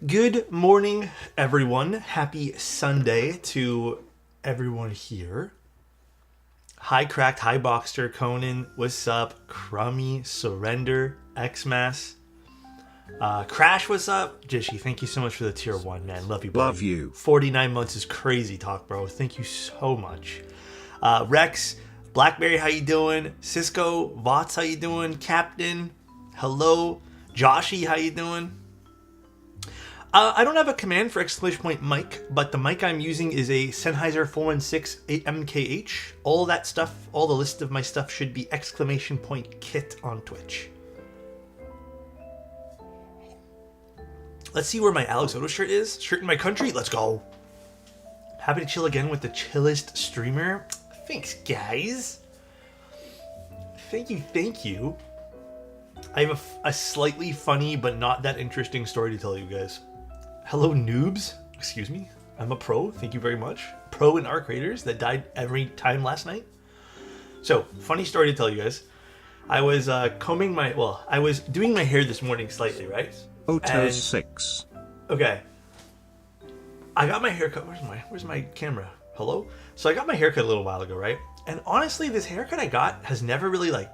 Good morning, everyone. Happy Sunday to everyone here. Hi, Cracked. Hi, Boxster. Conan. What's up? Crummy. Surrender. Xmas. Crash, what's up? Jishy, thank you so much for the tier 1, man. Love you, buddy. Love you. 49 months is crazy talk, bro. Thank you so much. Rex. Blackberry, how you doing? Cisco. Vots, how you doing? Captain. Hello. Joshy, how you doing? I don't have a command for exclamation point mic, but the mic I'm using is a Sennheiser 416 8MKH. All that stuff, all the list of my stuff should be exclamation point kit on Twitch. Let's see where my alexotos shirt is. Shirt in my country, let's go. Happy to chill again with the chillest streamer. Thanks, guys. Thank you. I have a slightly funny but not that interesting story to tell you guys. Hello, noobs. Excuse me. I'm a pro. Thank you very much. Pro in Arc Raiders that died every time last night. So, funny story to tell you guys. I was I was doing my hair this morning slightly, right? Oto 6. Okay. I got my haircut. Where's my camera? Hello? So I got my haircut a little while ago, right? And honestly, this haircut I got has never really like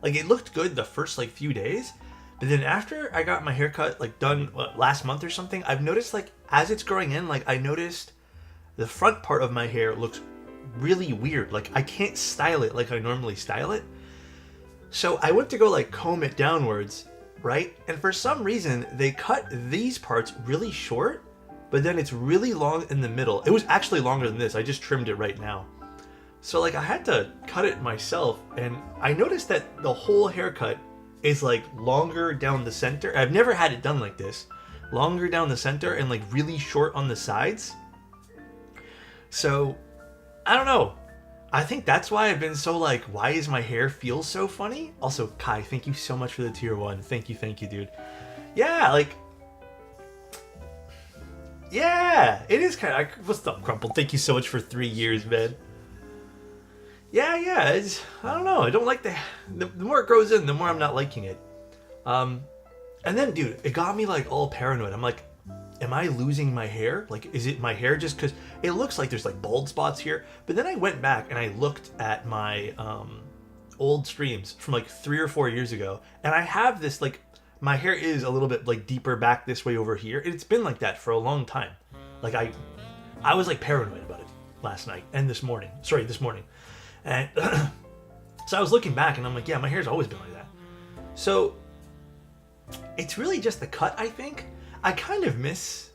it looked good the first few days. But then after I got my haircut done last month or something, I've noticed as it's growing in, I noticed the front part of my hair looks really weird. I can't style it like I normally style it. So I went to go comb it downwards, right? And for some reason they cut these parts really short, but then it's really long in the middle. It was actually longer than this. I just trimmed it right now. So I had to cut it myself, and I noticed that the whole haircut is longer down the center. I've never had it done like this. Longer down the center and really short on the sides. So, I don't know. I think that's why I've been so why is my hair feel so funny? Also, Kai, thank you so much for the tier 1. Thank you, dude. Yeah, yeah, it is kind of... What's up, Crumple? Thank you so much for 3 years, man. Yeah, I don't know. I don't like the more it grows in, the more I'm not liking it. And then, dude, it got me all paranoid. I'm like, am I losing my hair? Is it my hair just because it looks like there's bald spots here? But then I went back and I looked at my old streams from 3 or 4 years ago, and I have this my hair is a little bit deeper back this way over here. It's been like that for a long time. I was paranoid about it last night and this morning. This morning. And so I was looking back and I'm like, yeah, my hair's always been like that. So it's really just the cut, I think. I kind of miss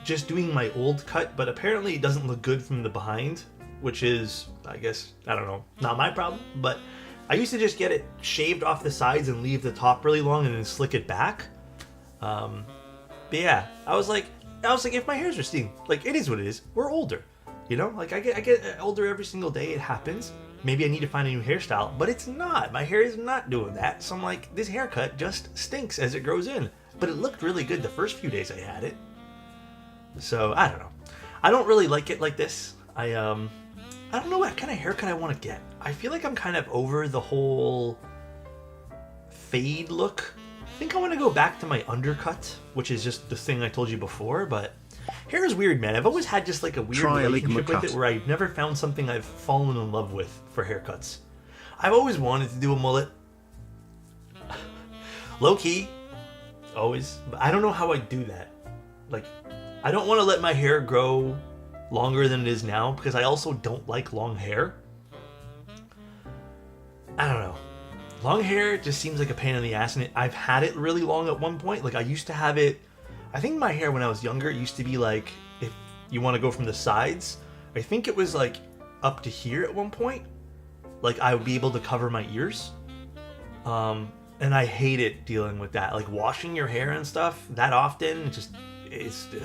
just doing my old cut, but apparently it doesn't look good from the behind, which is, I guess, I don't know, not my problem. But I used to just get it shaved off the sides and leave the top really long and then slick it back. But yeah, I was like, if my hair's receding, it is what it is. We're older. You know, I get older every single day. It happens. Maybe I need to find a new hairstyle, but it's not. My hair is not doing that. So I'm like, this haircut just stinks as it grows in. But it looked really good the first few days I had it. So I don't know. I don't really like it like this. I don't know what kind of haircut I want to get. I feel like I'm kind of over the whole fade look. I think I want to go back to my undercut, which is just the thing I told you before, but hair is weird, man. I've always had just a weird relationship with it where I've never found something I've fallen in love with for haircuts. I've always wanted to do a mullet. Low key. Always. But I don't know how I do that. I don't want to let my hair grow longer than it is now because I also don't like long hair. I don't know. Long hair just seems like a pain in the ass, and I've had it really long at one point. I used to have it... I think my hair when I was younger used to be if you want to go from the sides, I think it was up to here at one point. I would be able to cover my ears. And I hated dealing with that. Washing your hair and stuff that often, it's... Ugh.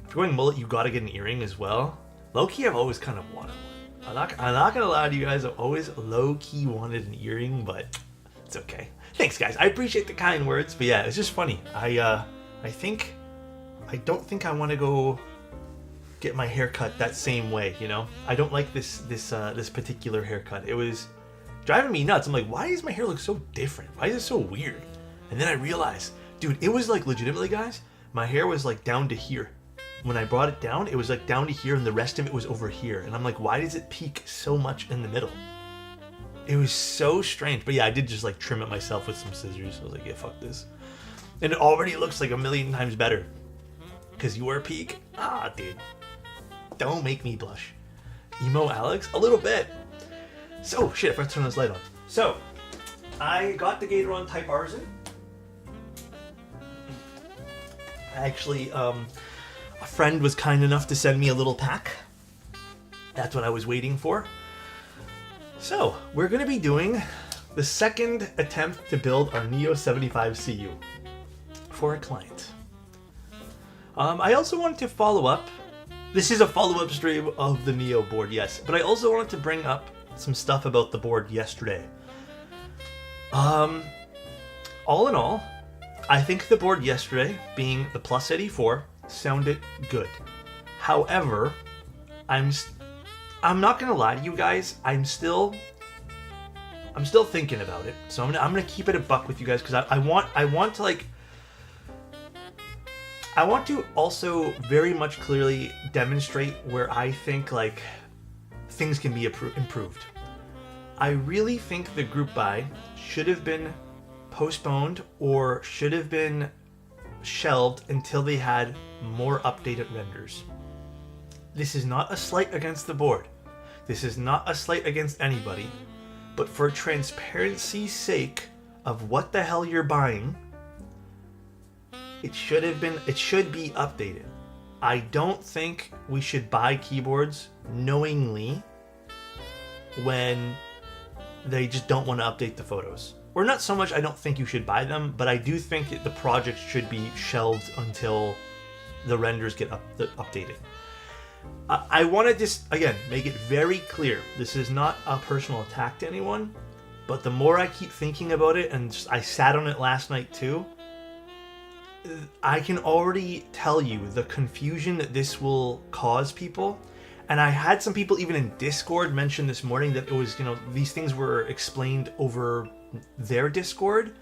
If you're going mullet, you gotta get an earring as well. Low-key, I've always kind of wanted one. I'm not gonna lie to you guys, I've always low-key wanted an earring, but it's okay. Thanks, guys. I appreciate the kind words, but yeah, it's just funny. I don't think I want to go get my hair cut that same way, you know? I don't like this particular haircut. It was driving me nuts. I'm like, why does my hair look so different? Why is it so weird? And then I realized Dude, it was like legitimately, guys, my hair was like down to here. When I brought it down, it was like down to here and the rest of it was over here. And I'm like, why does it peak so much in the middle? It was so strange. But yeah, I did just like trim it myself with some scissors. I was like, yeah, fuck this. And it already looks like a million times better. Because your peak, dude, don't make me blush. Emo Alex? A little bit. So, shit, I forgot to turn this light on. So, I got the gateron Type R's in. Actually, a friend was kind enough to send me a little pack. That's what I was waiting for. So, we're going to be doing the second attempt to build our neo75 CU for a client. I also wanted to follow up. This is a follow-up stream of the Neo board, yes. But I also wanted to bring up some stuff about the board yesterday. All in all, I think the board yesterday, being the Plus 84, sounded good. However, I'm not gonna lie to you guys. I'm still thinking about it. So I'm gonna keep it a buck with you guys because I want to also very much clearly demonstrate where I think like things can be improved. I really think the group buy should have been postponed or should have been shelved until they had more updated renders. This is not a slight against the board. This is not a slight against anybody. But for transparency's sake of what the hell you're buying, it should be updated. I don't think we should buy keyboards knowingly when they just don't want to update the photos. Or not so much I don't think you should buy them, but I do think that the project should be shelved until the renders get updated. I want to just, again, make it very clear. This is not a personal attack to anyone, but the more I keep thinking about it, and I sat on it last night too, I can already tell you the confusion that this will cause people. And I had some people even in Discord mention this morning that it was, these things were explained over their Discord.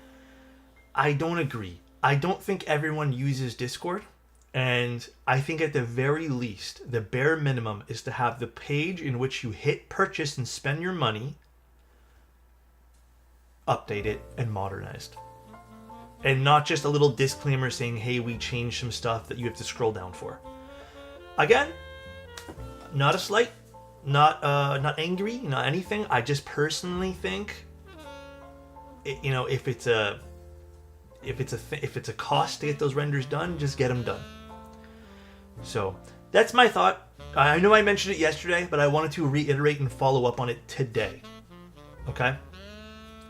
I don't agree. I don't think everyone uses Discord. And I think at the very least, the bare minimum is to have the page in which you hit purchase and spend your money updated and modernized. And not just a little disclaimer saying, hey, we changed some stuff that you have to scroll down for. Again, not a slight, not angry, not anything. I just personally think, if it's a cost to get those renders done, just get them done. So that's my thought. I know I mentioned it yesterday, but I wanted to reiterate and follow up on it today. Okay?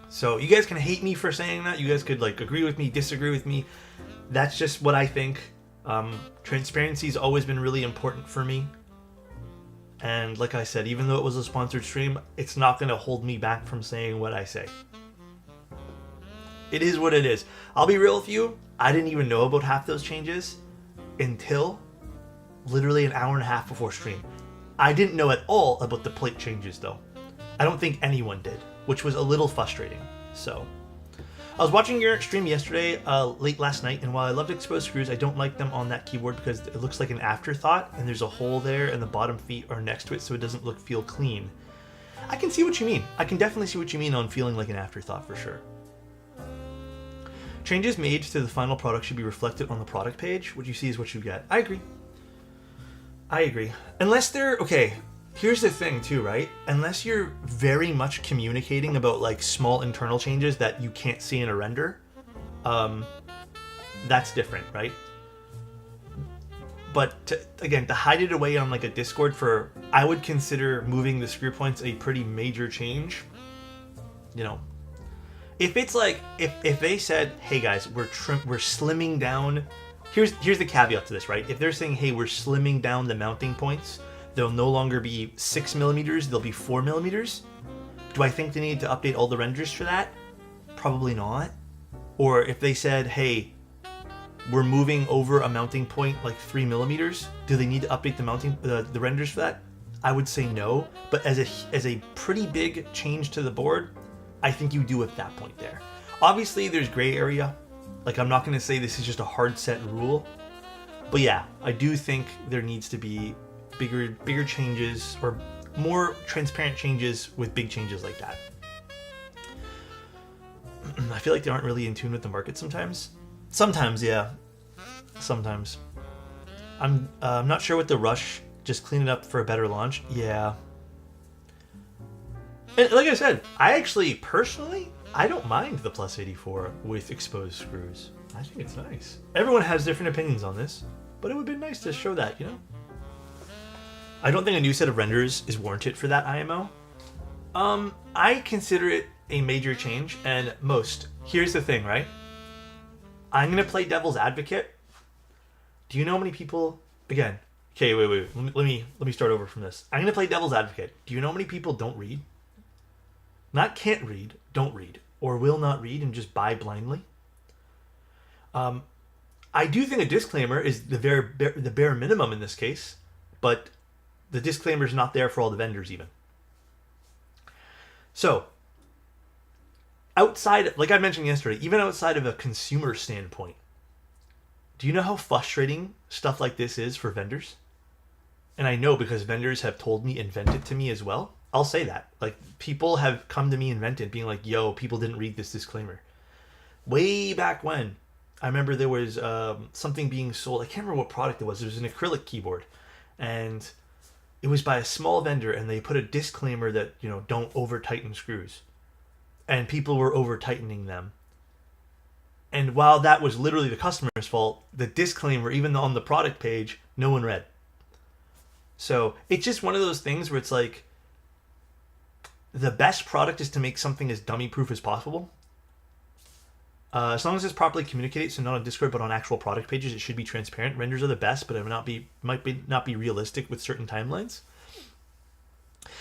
So you guys can hate me for saying that. You guys could agree with me, disagree with me. That's just what I think. Transparency has always been really important for me. And like I said, even though it was a sponsored stream, it's not going to hold me back from saying what I say. It is what it is. I'll be real with you. I didn't even know about half those changes until literally an hour and a half before stream. I didn't know at all about the plate changes though. I don't think anyone did, which was a little frustrating. So I was watching your stream yesterday, late last night, and while I loved exposed screws, I don't like them on that keyboard because it looks like an afterthought, and there's a hole there, and the bottom feet are next to it, so it doesn't feel clean. I can see what you mean. I can definitely see what you mean on feeling like an afterthought for sure. Changes made to the final product should be reflected on the product page. What you see is what you get. I agree. Unless they're, okay, here's the thing too, right? Unless you're very much communicating about small internal changes that you can't see in a render, that's different, right? But to hide it away on a Discord I would consider moving the screw points a pretty major change. If it's if they said, hey guys, we're slimming down, here's the caveat to this, right? If they're saying, hey, we're slimming down the mounting points, they'll no longer be 6 millimeters, they'll be 4 millimeters. Do I think they need to update all the renders for that? Probably not. Or if they said, hey, we're moving over a mounting point 3 millimeters, do they need to update the renders for that? I would say no. But as a pretty big change to the board, I think you do at that point there. Obviously, there's gray area. Like, I'm not going to say this is just a hard set rule. But yeah, I do think there needs to be bigger changes or more transparent changes with big changes like that. I feel like they aren't really in tune with the market sometimes. Sometimes, yeah. Sometimes. I'm not sure what the rush. Just clean it up for a better launch. Yeah. And like I said, I actually, personally, I don't mind the Plus 84 with exposed screws. I think it's nice. Everyone has different opinions on this, but it would be nice to show that, you know? I don't think a new set of renders is warranted for that IMO. I consider it a major change, and here's the thing, right? I'm gonna play devil's advocate. Do you know how many people, again, okay, wait, let me start over from this. I'm gonna play devil's advocate. Do you know how many people don't read? Not can't read, don't read, or will not read and just buy blindly? I do think a disclaimer is the bare minimum in this case, but the disclaimer is not there for all the vendors even. So, outside, like I mentioned yesterday, even outside of a consumer standpoint, do you know how frustrating stuff like this is for vendors? And I know because vendors have told me and vented to me as well. I'll say that. Like, people have come to me and vented, being like, yo, people didn't read this disclaimer. Way back when, I remember there was something being sold. I can't remember what product it was. It was an acrylic keyboard. And it was by a small vendor, and they put a disclaimer that, you know, don't over-tighten screws. And people were over-tightening them. And while that was literally the customer's fault, the disclaimer, even on the product page, no one read. So it's just one of those things where it's like, the best product is to make something as dummy-proof as possible. As long as it's properly communicated, so not on Discord, but on actual product pages, it should be transparent. Renders are the best, but it might not be realistic with certain timelines.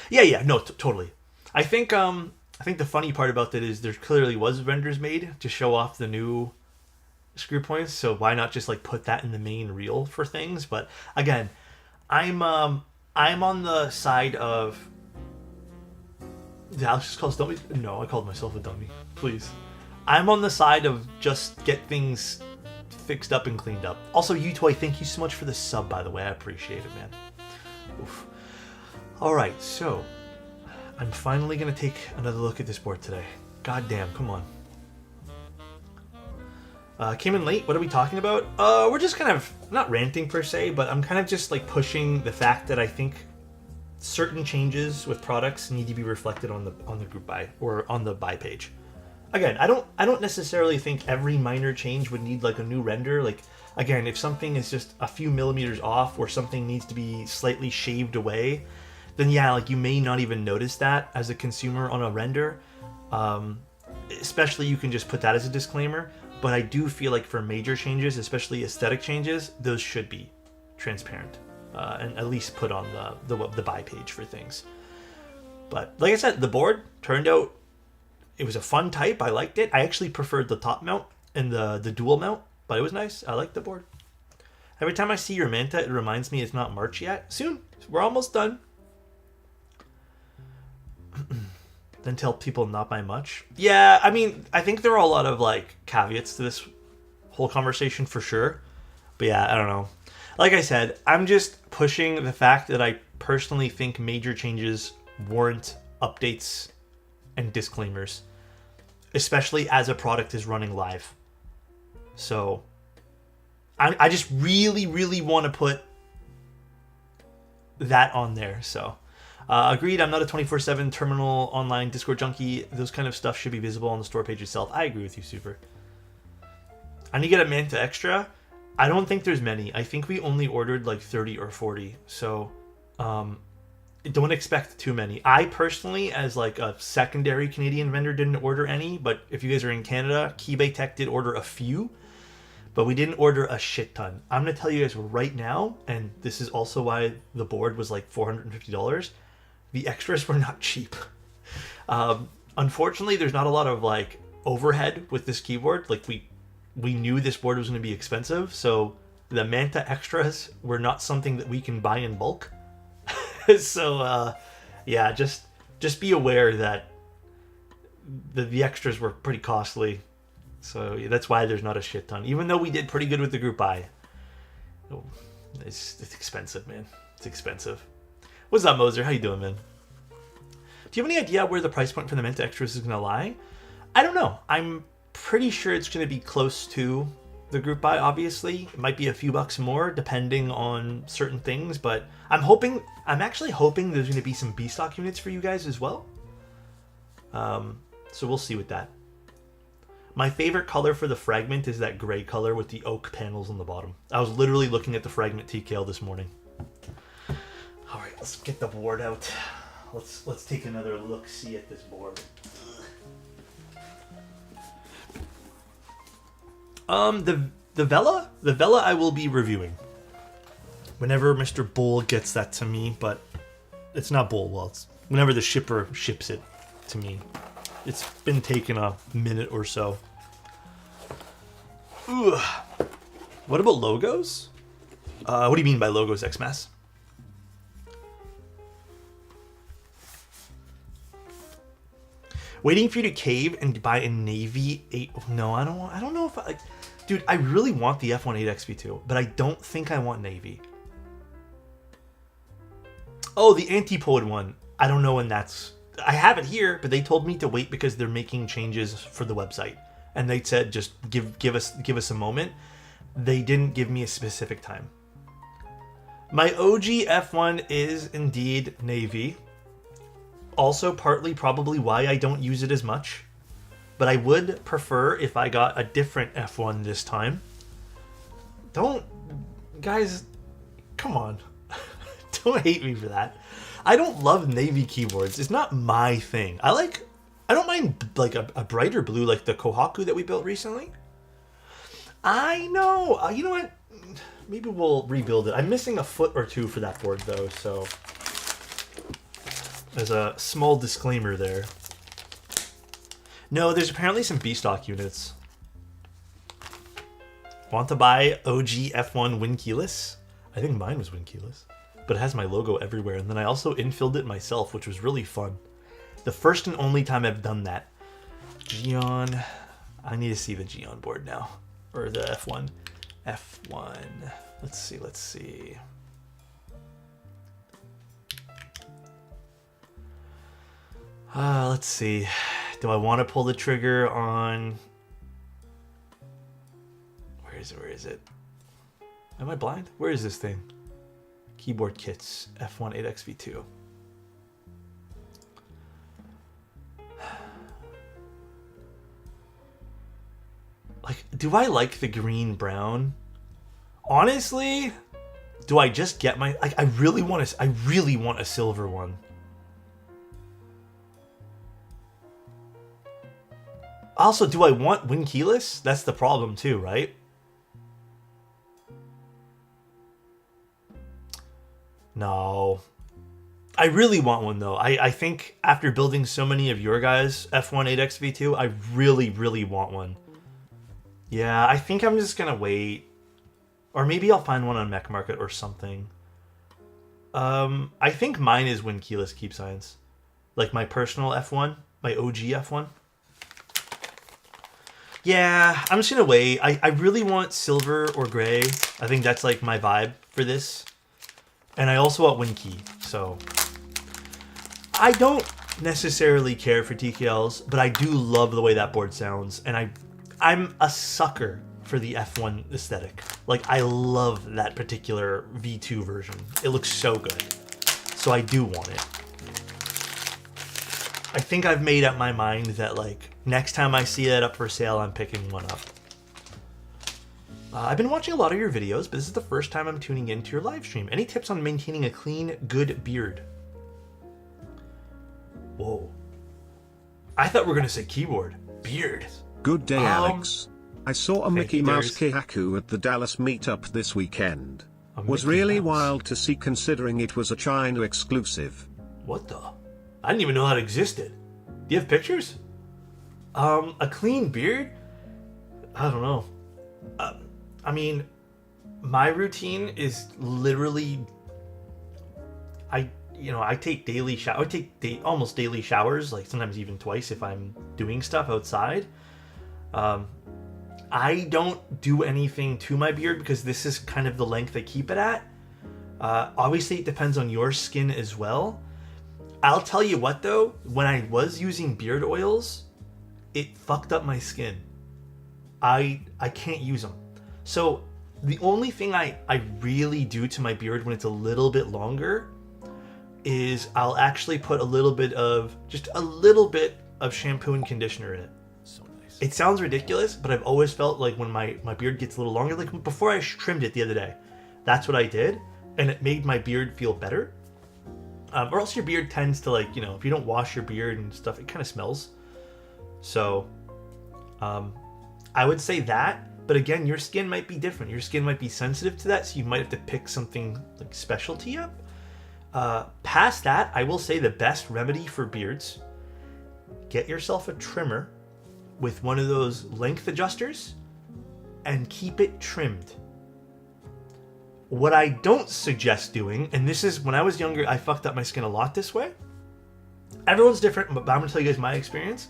Yeah, no, totally. I think the funny part about that is there clearly was renders made to show off the new screw points, so why not just like put that in the main reel for things? But again, I'm on the side of. Did Alex just call us dummies? No, I called myself a dummy. Please. I'm on the side of just get things fixed up and cleaned up. Also, U-Toy, thank you so much for the sub, by the way. I appreciate it, man. Oof. Alright, so I'm finally going to take another look at this board today. God damn, come on. Came in late. What are we talking about? We're just kind of, not ranting per se, but I'm kind of just like pushing the fact that I think certain changes with products need to be reflected on the group buy or on the buy page. Again, I don't necessarily think every minor change would need like a new render. Like, again, if something is just a few millimeters off or something needs to be slightly shaved away, then yeah, like you may not even notice that as a consumer on a render. Especially you can just put that as a disclaimer. But I do feel like for major changes, especially aesthetic changes, those should be transparent and at least put on the buy page for things. But like I said, the board turned out, it was a fun type. I liked it. I actually preferred the top mount and the dual mount, but it was nice. I liked the board. Every time I see your Manta, it reminds me it's not March yet. Soon. We're almost done. Then tell people not by much. Yeah, I mean, I think there are a lot of like caveats to this whole conversation for sure. But yeah, I don't know. Like I said, I'm just pushing the fact that I personally think major changes warrant updates and disclaimers, especially as a product is running live. So I just really, really want to put that on there. So agreed, I'm not a 24/7 terminal online Discord junkie. Those kind of stuff should be visible on the store page itself. I agree with you, Super. I need to get a Manta Extra. I don't think there's many. I think we only ordered like 30 or 40. So don't expect too many. I personally, as like a secondary Canadian vendor, didn't order any. But if you guys are in Canada, Keybay Tech did order a few. But we didn't order a shit ton. I'm going to tell you guys right now, and this is also why the board was like $450. The extras were not cheap. Unfortunately, there's not a lot of like overhead with this keyboard. Like we knew this board was going to be expensive, so the Manta extras were not something that we can buy in bulk. So yeah, just be aware that the extras were pretty costly. So yeah, that's why there's not a shit ton. Even though we did pretty good with the group buy. Oh, it's expensive, man. It's expensive. What's up, Moser? How you doing, man? Do you have any idea where the price point for the Mint Extras is going to lie? I don't know. I'm pretty sure it's going to be close to the group buy, obviously. It might be a few bucks more, depending on certain things, but I'm actually hoping there's going to be some B-stock units for you guys as well. So we'll see with that. My favorite color for the fragment is that gray color with the oak panels on the bottom. I was literally looking at the fragment TKL this morning. All right, let's get the board out. Let's take another look-see at this board. The Vela I will be reviewing whenever Mr. Bull gets that to me, but it's not Bull. Well, it's whenever the shipper ships it to me. It's been taking a minute or so. Ugh. What about logos? What do you mean by logos, Xmas? Waiting for you to cave and buy a Navy 8. No, I don't know if I... Dude, I really want the F18XV2, but I don't think I want Navy. Oh, the Antipode one. I don't know when that's... I have it here, but they told me to wait because they're making changes for the website. And they said just give us a moment. They didn't give me a specific time. My OG F1 is indeed Navy. Also partly probably why I don't use it as much. But I would prefer if I got a different F1 this time. Guys, come on. Don't hate me for that. I don't love navy keyboards. It's not my thing. I don't mind like a brighter blue like the Kohaku that we built recently. I know. You know what? Maybe we'll rebuild it. I'm missing a foot or two for that board though, so there's a small disclaimer there. No, there's apparently some B-stock units. Want to buy OG F1 win keyless? I think mine was win keyless. But it has my logo everywhere. And then I also infilled it myself, which was really fun. The first and only time I've done that. Geon. I need to see the Geon board now. Or the F1. F1. Let's see. Let's see. Do I want to pull the trigger on... Where is it? Am I blind? Where is this thing? Keyboard kits, F1 8XV2. Like, do I like the green brown? Honestly, do I just get my... Like, I really want a silver one. Also, do I want win keyless? That's the problem too, right? No. I really want one though. I think after building so many of your guys' F1 8XV2, I really, really want one. Yeah, I think I'm just gonna wait. Or maybe I'll find one on Mech Market or something. I think mine is win keyless keep science. Like my personal F1, my OG F1. Yeah, I'm just gonna wait. I really want silver or gray. I think that's like my vibe for this. And I also want Winkey, so... I don't necessarily care for TKLs, but I do love the way that board sounds. And I'm a sucker for the F1 aesthetic. Like, I love that particular V2 version. It looks so good. So I do want it. I think I've made up my mind that, like, next time I see it up for sale, I'm picking one up. I've been watching a lot of your videos, but this is the first time I'm tuning into your live stream. Any tips on maintaining a clean, good beard? Whoa. I thought we were going to say keyboard. Beard. Good day, Alex. I saw a Mickey Mouse Kohaku at the Dallas meetup this weekend. Was really wild to see considering it was a China exclusive. What the? I didn't even know that existed. Do you have pictures? A clean beard? I don't know. I mean, my routine is literally, I take daily shower. I take almost daily showers, like sometimes even twice if I'm doing stuff outside. I don't do anything to my beard because this is kind of the length I keep it at. Obviously, it depends on your skin as well. I'll tell you what though, when I was using beard oils, it fucked up my skin. I can't use them. So the only thing I really do to my beard when it's a little bit longer is I'll actually put just a little bit of shampoo and conditioner in it. So nice. It sounds ridiculous, but I've always felt like when my beard gets a little longer, like before I trimmed it the other day, that's what I did, and it made my beard feel better. Or else your beard tends to, like, you know, if you don't wash your beard and stuff, it kind of smells. So I would say that, but again, your skin might be different. Your skin might be sensitive to that, so you might have to pick something like specialty up. Past that, I will say the best remedy for beards, get yourself a trimmer with one of those length adjusters and keep it trimmed. What I don't suggest doing, and this is when I was younger, I fucked up my skin a lot this way. Everyone's different, but I'm gonna tell you guys my experience.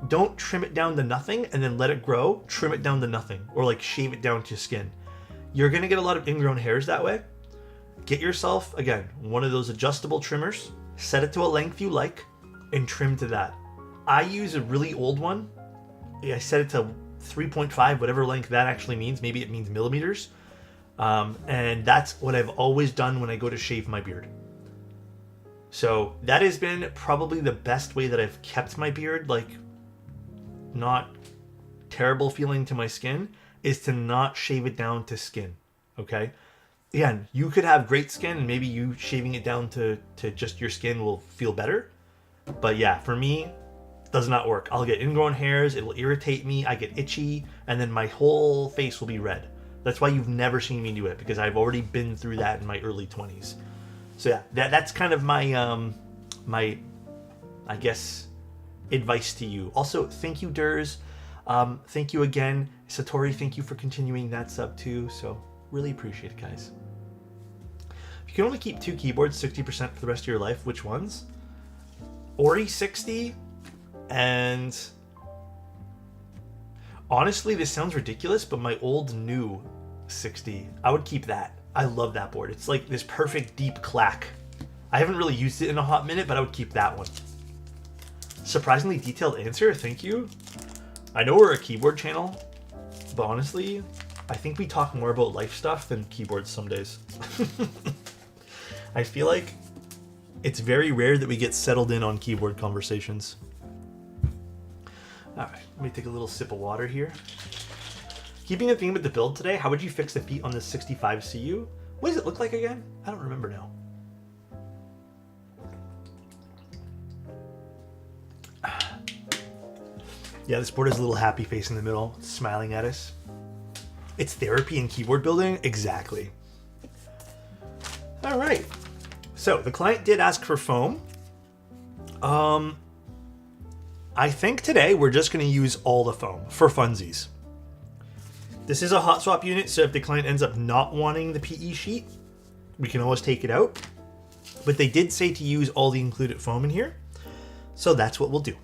Don't trim it down to nothing and then let it grow. Trim it down to nothing, or like shave it down to your skin. You're gonna get a lot of ingrown hairs that way. Get yourself, again, one of those adjustable trimmers, set it to a length you like, and trim to that. I use a really old one. I set it to 3.5, whatever length that actually means. Maybe it means millimeters. And that's what I've always done when I go to shave my beard. So that has been probably the best way that I've kept my beard, like, not terrible feeling to my skin, is to not shave it down to skin. Okay? Again, you could have great skin and maybe you shaving it down to just your skin will feel better. But yeah, for me, it does not work. I'll get ingrown hairs, it'll irritate me, I get itchy, and then my whole face will be red. That's why you've never seen me do it, because I've already been through that in my early 20s. So yeah, that's kind of my, I guess, advice to you. Also, thank you, Durs. Thank you again. Satori, thank you for continuing that sub too. So really appreciate it, guys. If you can only keep 2 keyboards 60% for the rest of your life, which ones? Ori 60 and... Honestly, this sounds ridiculous, but my old new 60, I would keep that. I love that board. It's like this perfect deep clack. I haven't really used it in a hot minute, but I would keep that one. Surprisingly detailed answer, thank you. I know we're a keyboard channel, but honestly, I think we talk more about life stuff than keyboards some days. I feel like it's very rare that we get settled in on keyboard conversations. All right, let me take a little sip of water here. Keeping the theme with the build today, how would you fix the feet on the 65 CU? What does it look like again? I don't remember now. Yeah, this board has a little happy face in the middle, smiling at us. It's therapy in keyboard building? Exactly. All right. So the client did ask for foam. I think today we're just going to use all the foam for funsies. This is a hot swap unit, so if the client ends up not wanting the PE sheet, we can always take it out. But they did say to use all the included foam in here, so that's what we'll do.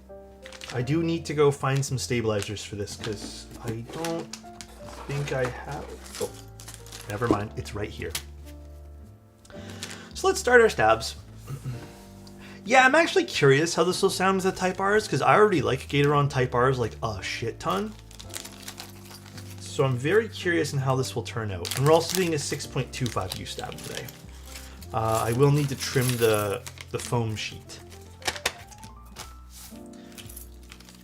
I do need to go find some stabilizers for this because I don't think I have... Oh, never mind. It's right here. So let's start our stabs. Yeah, I'm actually curious how this will sound with the Type Rs, because I already like gateron Type Rs like a shit ton. So I'm very curious in how this will turn out. And we're also doing a 6.25U stab today. I will need to trim the foam sheet.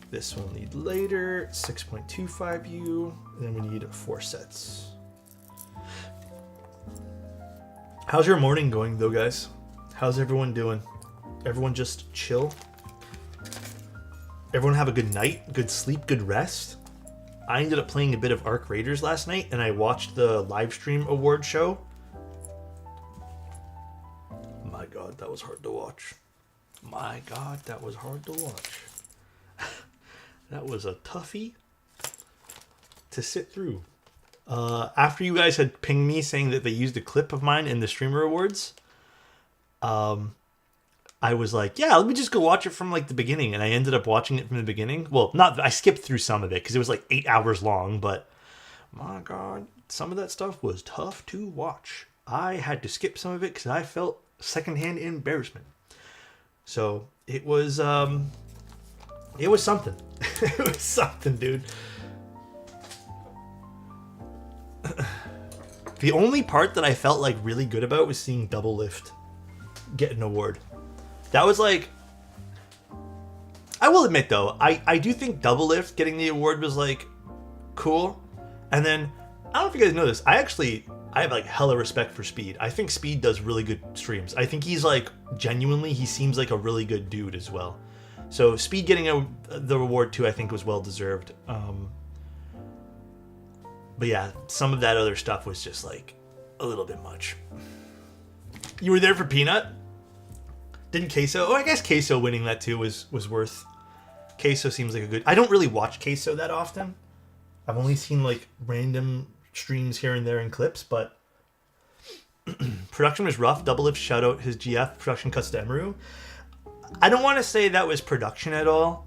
This we'll need later, 6.25U, and then we need 4 sets. How's your morning going though, guys? How's everyone doing? Everyone just chill? Everyone have a good night, good sleep, good rest? I ended up playing a bit of Arc Raiders last night, and I watched the live stream award show. My god, that was hard to watch. My god, that was hard to watch. That was a toughie to sit through. After you guys had pinged me saying that they used a clip of mine in the Streamer Awards, I was like, yeah, let me just go watch it from like the beginning. And I ended up watching it from the beginning. Well, I skipped through some of it because it was like 8 hours long, but my God, some of that stuff was tough to watch. I had to skip some of it because I felt secondhand embarrassment. So it was something. It was something, dude. The only part that I felt like really good about was seeing Double Lift get an award. That was like, I will admit though, I do think Double Lift getting the award was like cool. And then, I don't know if you guys know this, I have like hella respect for Speed. I think Speed does really good streams. I think he's like, genuinely, he seems like a really good dude as well. So Speed getting the award too, I think was well deserved. But yeah, some of that other stuff was just like a little bit much. You were there for Peanut? Didn't Queso? Oh, I guess Queso winning that too was worth. Queso seems like a good. I don't really watch Queso that often. I've only seen like random streams here and there in clips, but production was rough. Double Lift shout out his GF production cuts to Emeru. I don't want to say that was production at all.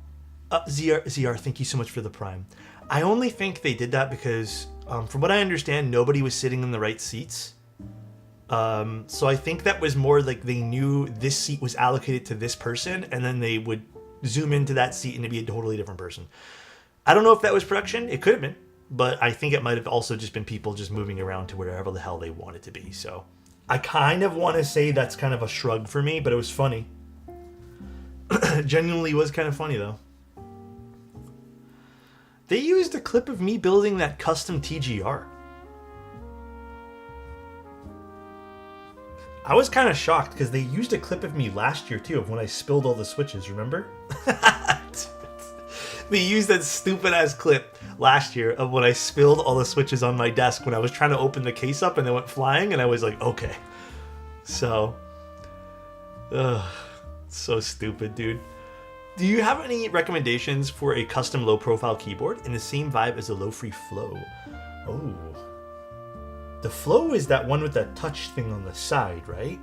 ZR, thank you so much for the Prime. I only think they did that because, from what I understand, nobody was sitting in the right seats. So I think that was more like they knew this seat was allocated to this person, and then they would zoom into that seat and it'd be a totally different person. I don't know if that was production. It could have been, but I think it might have also just been people just moving around to wherever the hell they wanted to be. So I kind of want to say that's kind of a shrug for me, but it was funny. Genuinely was kind of funny though. They used a clip of me building that custom TGR. I was kind of shocked because they used a clip of me last year too of when I spilled all the switches, remember? They used that stupid ass clip last year of when I spilled all the switches on my desk when I was trying to open the case up and they went flying, and I was like, okay. So, so stupid, dude. Do you have any recommendations for a custom low profile keyboard in the same vibe as a low free Flow? Oh. The Flow is that one with that touch thing on the side, right?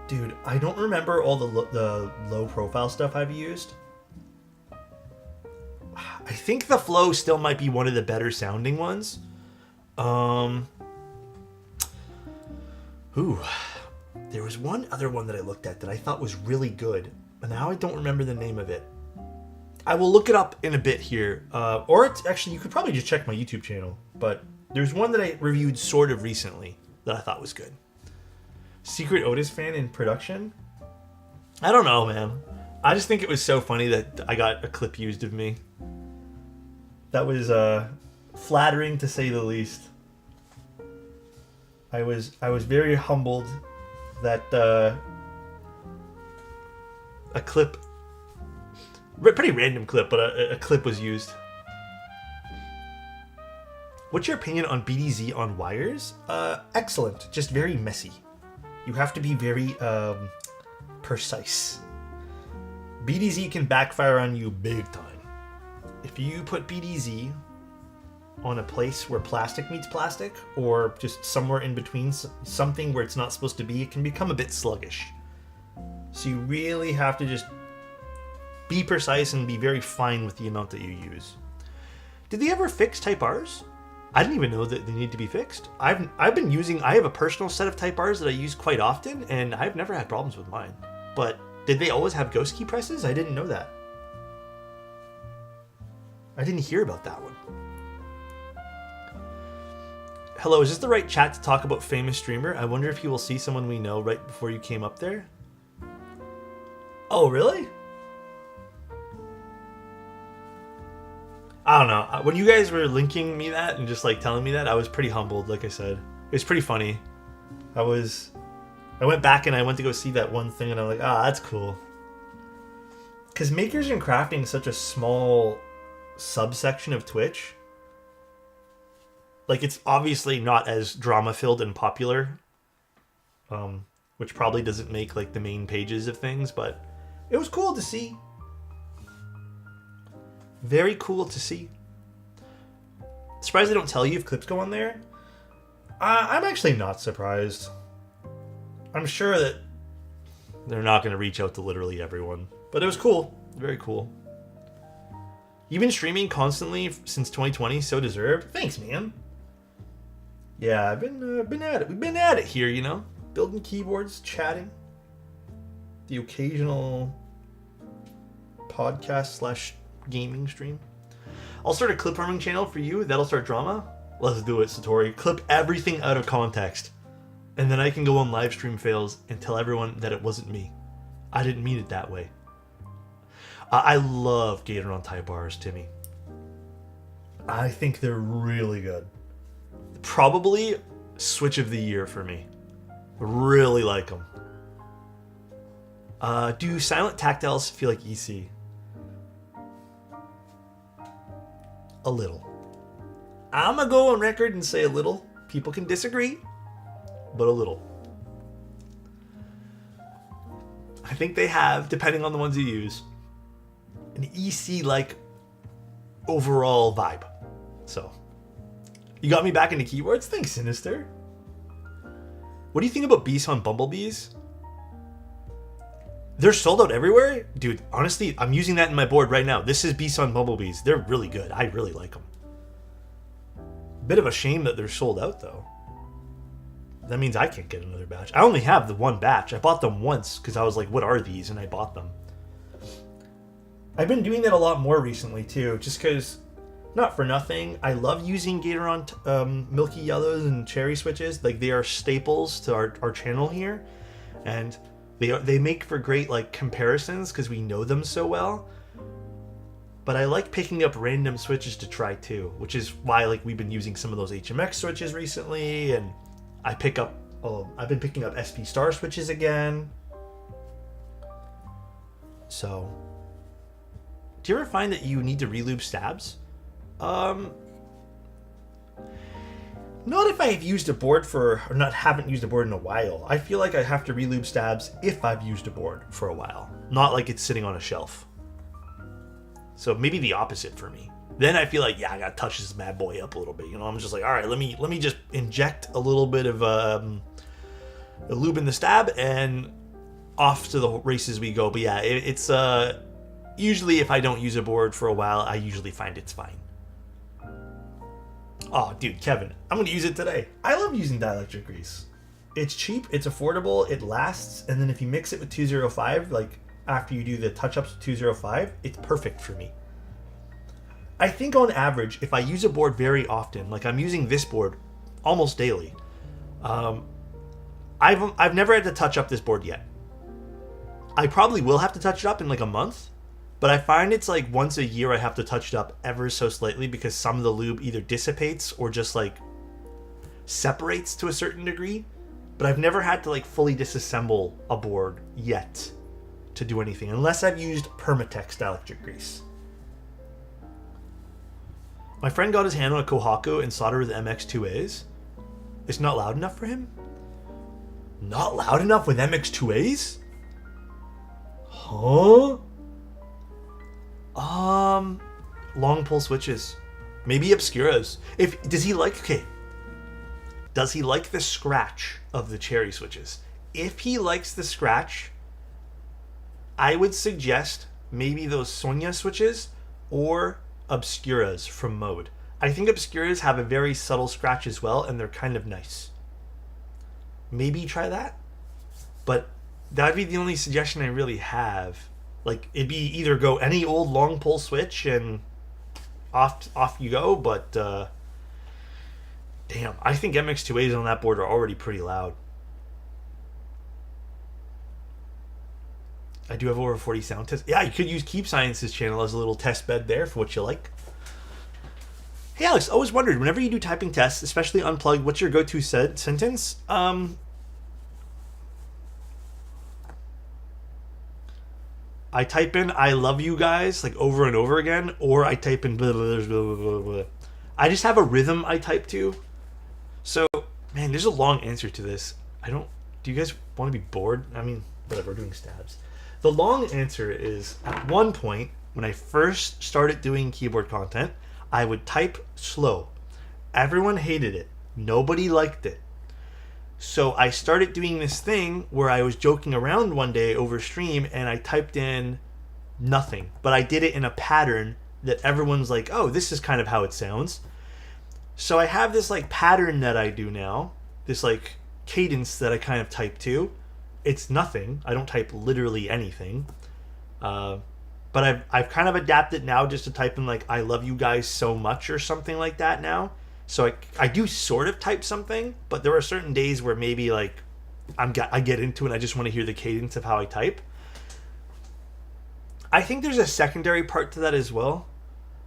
Dude, I don't remember all the low profile stuff I've used. I think the Flow still might be one of the better sounding ones. There was one other one that I looked at that I thought was really good, but now I don't remember the name of it. I will look it up in a bit here. Or it's actually, you could probably just check my YouTube channel, but there's one that I reviewed sort of recently that I thought was good. Secret Otis fan in production? I don't know, man. I just think it was so funny that I got a clip used of me. That was flattering to say the least. I was very humbled that a clip, pretty random clip, but a clip was used. What's your opinion on BDZ on wires? Excellent, just very messy. You have to be very precise. BDZ can backfire on you big time. If you put BDZ on a place where plastic meets plastic, or just somewhere in between, something where it's not supposed to be, it can become a bit sluggish. So you really have to just be precise and be very fine with the amount that you use. Did they ever fix Type Rs? I didn't even know that they need to be fixed. I have a personal set of Type Rs that I use quite often, and I've never had problems with mine. But did they always have ghost key presses? I didn't know that. I didn't hear about that one. Hello, is this the right chat to talk about famous streamer? I wonder if you will see someone we know right before you came up there. Oh, really? I don't know. When you guys were linking me that and just like telling me that, I was pretty humbled, like I said. It was pretty funny. I went back and I went to go see that one thing and I'm like, that's cool. Because Makers and Crafting is such a small subsection of Twitch. Like, it's obviously not as drama-filled and popular, which probably doesn't make, like, the main pages of things, but it was cool to see. Very cool to see. Surprised they don't tell you if clips go on there. I'm actually not surprised. I'm sure that They're not going to reach out to literally everyone. But it was cool. Very cool. You've been streaming constantly since 2020, so deserved. Thanks, man. Yeah, I've been at it. We've been at it here, you know? Building keyboards, chatting. The occasional podcast / gaming stream. I'll start a clip farming channel for you. That'll start drama. Let's do it, Satori. Clip everything out of context. And then I can go on live stream fails and tell everyone that it wasn't me. I didn't mean it that way. I love gateron type bars, Timmy. I think they're really good. Probably Switch of the Year for me. Really like them. Do silent tactiles feel like EC? A little. I'm gonna go on record and say a little. People can disagree, but a little. I think they have, depending on the ones you use, an EC-like overall vibe. So, you got me back into keyboards? Thanks, Sinister. What do you think about beasts on bumblebees? They're sold out everywhere? Dude, honestly, I'm using that in my board right now. This is beasts on bumblebees. They're really good. I really like them. Bit of a shame that they're sold out, though. That means I can't get another batch. I only have the one batch. I bought them once because I was like, what are these? And I bought them. I've been doing that a lot more recently, too. Just because, not for nothing, I love using gateron milky yellows and cherry switches. Like, they are staples to our channel here. And they make for great, like, comparisons because we know them so well. But I like picking up random switches to try too, which is why like we've been using some of those HMX switches recently, and I've been picking up SP Star switches again. So, do you ever find that you need to relube stabs? Not if I've used a board haven't used a board in a while. I feel like I have to relube stabs if I've used a board for a while, not like it's sitting on a shelf. So maybe the opposite for me. Then I feel like, yeah, I gotta touch this bad boy up a little bit. You know, I'm just like, all right, let me just inject a little bit of lube in the stab, and off to the races we go. But yeah, it's usually if I don't use a board for a while, I usually find it's fine. Oh, dude, Kevin, I'm gonna use it today. I love using dielectric grease. It's cheap, it's affordable, it lasts, and then if you mix it with 205, like after you do the touch-ups with 205, it's perfect for me. I think on average, if I use a board very often, like I'm using this board almost daily, I've never had to touch up this board yet. I probably will have to touch it up in like a month, but I find it's like once a year I have to touch it up ever so slightly because some of the lube either dissipates or just like separates to a certain degree. But I've never had to like fully disassemble a board yet to do anything, unless I've used Permatex dielectric grease. My friend got his hand on a Kohaku and soldered with MX2As. It's not loud enough for him? Not loud enough with MX2As? Huh? Long pull switches. Maybe Obscuras. Does he like the scratch of the cherry switches? If he likes the scratch, I would suggest maybe those Sonya switches or Obscuras from Mode. I think Obscuras have a very subtle scratch as well, and they're kind of nice. Maybe try that. But that'd be the only suggestion I really have. Like, it'd be either go any old long pull switch and off you go, but damn, I think MX2As on that board are already pretty loud. I do have over 40 sound tests. Yeah, you could use Keep Science's channel as a little test bed there for what you like. Hey Alex, always wondered, whenever you do typing tests, especially unplugged, what's your go-to sentence? I type in "I love you guys" like over and over again, or I type in blah, blah, blah, blah, blah. I just have a rhythm I type to. So, man, there's a long answer to this. Do you guys want to be bored? I mean, whatever, we're doing stabs. The long answer is, at one point, when I first started doing keyboard content, I would type slow. Everyone hated it. Nobody liked it. So I started doing this thing where I was joking around one day over stream and I typed in nothing, but I did it in a pattern that everyone's like, oh, this is kind of how it sounds. So I have this like pattern that I do now, this like cadence that I kind of type to. It's nothing. I don't type literally anything. But I've kind of adapted now just to type in like, I love you guys so much or something like that now. So I do sort of type something, but there are certain days where maybe like I get into it and I just want to hear the cadence of how I type. I think there's a secondary part to that as well.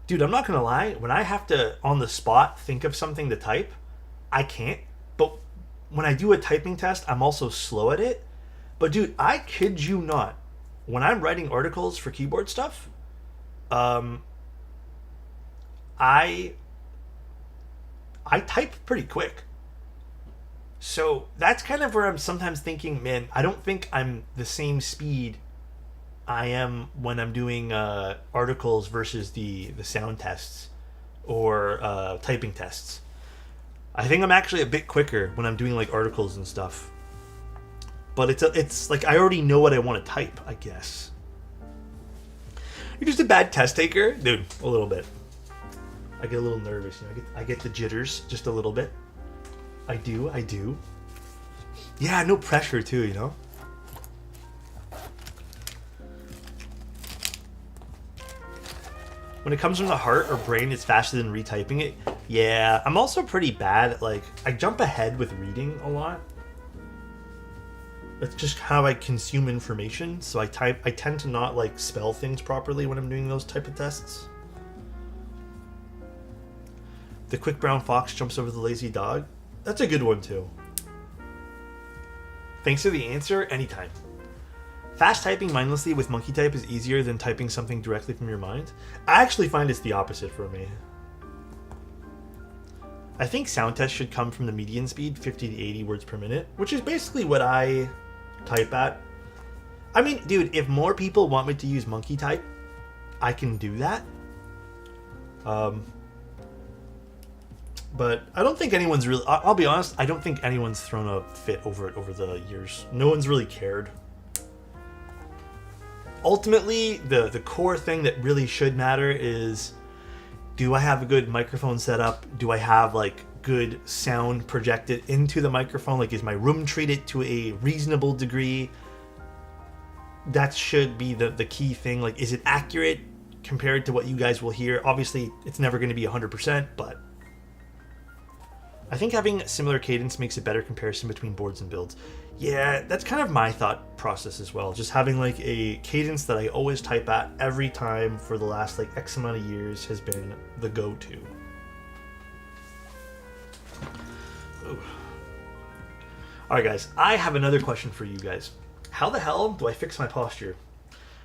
Dude, I'm not going to lie. When I have to, on the spot, think of something to type, I can't. But when I do a typing test, I'm also slow at it. But dude, I kid you not. When I'm writing articles for keyboard stuff, I type pretty quick. So that's kind of where I'm sometimes thinking, man, I don't think I'm the same speed I am when I'm doing articles versus the sound tests or typing tests. I think I'm actually a bit quicker when I'm doing like articles and stuff. But it's like I already know what I want to type, I guess. You're just a bad test taker? Dude, a little bit. I get a little nervous. You know? I get the jitters just a little bit. I do. Yeah, no pressure too, you know? When it comes from the heart or brain, it's faster than retyping it. Yeah, I'm also pretty bad at like, I jump ahead with reading a lot. That's just how I consume information. So I tend to not like spell things properly when I'm doing those type of tests. The quick brown fox jumps over the lazy dog. That's a good one too. Thanks for the answer. Anytime. Fast typing mindlessly with monkey type is easier than typing something directly from your mind. I actually find it's the opposite for me. I think sound tests should come from the median speed, 50 to 80 words per minute, which is basically what I type at. I mean, dude, if more people want me to use monkey type, I can do that. But I don't think anyone's really... I'll be honest, I don't think anyone's thrown a fit over it over the years. No one's really cared. Ultimately, the core thing that really should matter is, do I have a good microphone setup? Do I have like good sound projected into the microphone? Like, is my room treated to a reasonable degree? That should be the key thing. Like, is it accurate compared to what you guys will hear? Obviously, it's never going to be 100%, but I think having a similar cadence makes a better comparison between boards and builds. Yeah, that's kind of my thought process as well. Just having like a cadence that I always type at every time for the last like X amount of years has been the go-to. Alright guys, I have another question for you guys. How the hell do I fix my posture?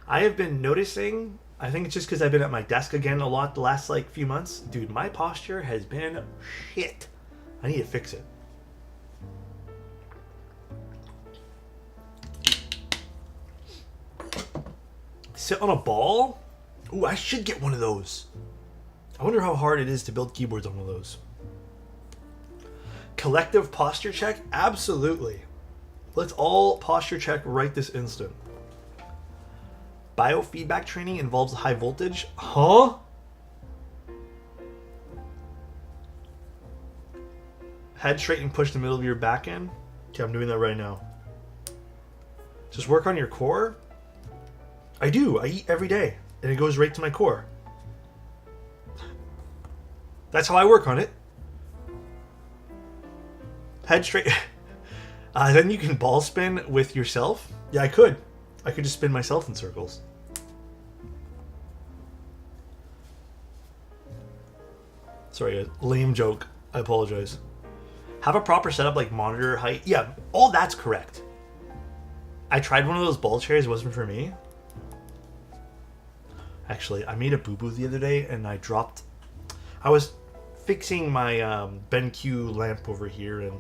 I have been noticing, I think it's just because I've been at my desk again a lot the last like few months. Dude, my posture has been shit. I need to fix it. Sit on a ball? Ooh, I should get one of those. I wonder how hard it is to build keyboards on one of those. Collective posture check? Absolutely. Let's all posture check right this instant. Biofeedback training involves high voltage? Huh? Head straight and push the middle of your back in? Okay, I'm doing that right now. Just work on your core? I do. I eat every day, and it goes right to my core. That's how I work on it. Head straight. Then you can ball spin with yourself. Yeah, I could. I could just spin myself in circles. Sorry, a lame joke. I apologize. Have a proper setup like monitor height. Yeah, all that's correct. I tried one of those ball chairs. It wasn't for me. Actually, I made a boo-boo the other day and I was fixing my BenQ lamp over here and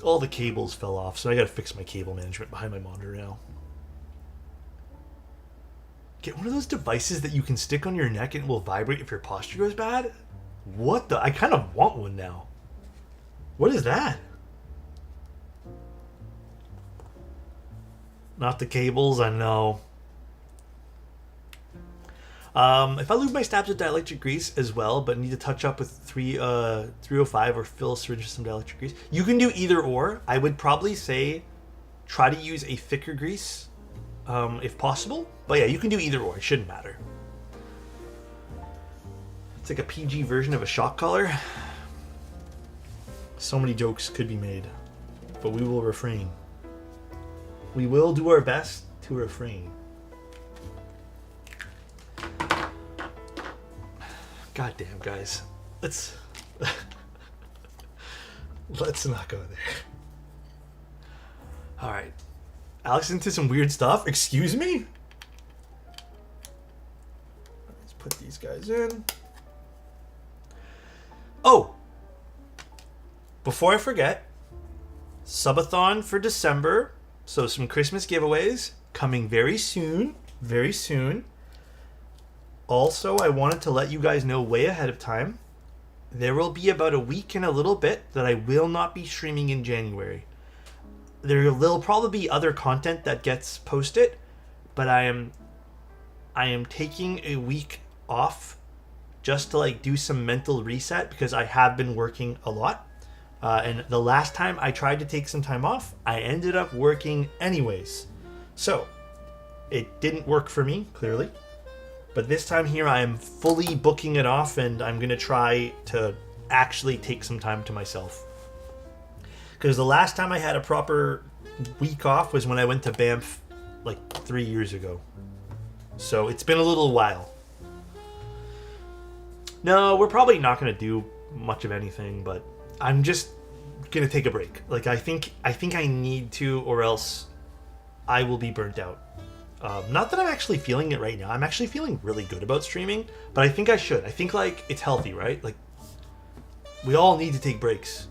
all the cables fell off, so I gotta fix my cable management behind my monitor now. Get one of those devices that you can stick on your neck and it will vibrate if your posture goes bad? What the? I kind of want one now. What is that? Not the cables, I know. If I lube my stabs with dielectric grease as well, but need to touch up with 305 or fill syringe with some dielectric grease, you can do either or. I would probably say try to use a thicker grease if possible. But yeah, you can do either or. It shouldn't matter. It's like a PG version of a shock collar. So many jokes could be made, but we will refrain. We will do our best to refrain. God damn, guys. Let's not go there. Alright. Alex into some weird stuff? Excuse me? Let's put these guys in. Oh! Before I forget, subathon for December. So some Christmas giveaways coming very soon. Very soon. Also, I wanted to let you guys know way ahead of time. There will be about a week and a little bit that I will not be streaming in January. There'll probably be other content that gets posted, but I am taking a week off just to like do some mental reset because I have been working a lot. And the last time I tried to take some time off, I ended up working anyways. So, it didn't work for me, clearly. But this time here, I am fully booking it off, and I'm going to try to actually take some time to myself. Because the last time I had a proper week off was when I went to Banff like 3 years ago. So it's been a little while. No, we're probably not going to do much of anything, but I'm just going to take a break. Like, I think I need to, or else I will be burnt out. Not that I'm actually feeling it right now. I'm actually feeling really good about streaming, but I think I should. I think, like, it's healthy, right? Like, we all need to take breaks.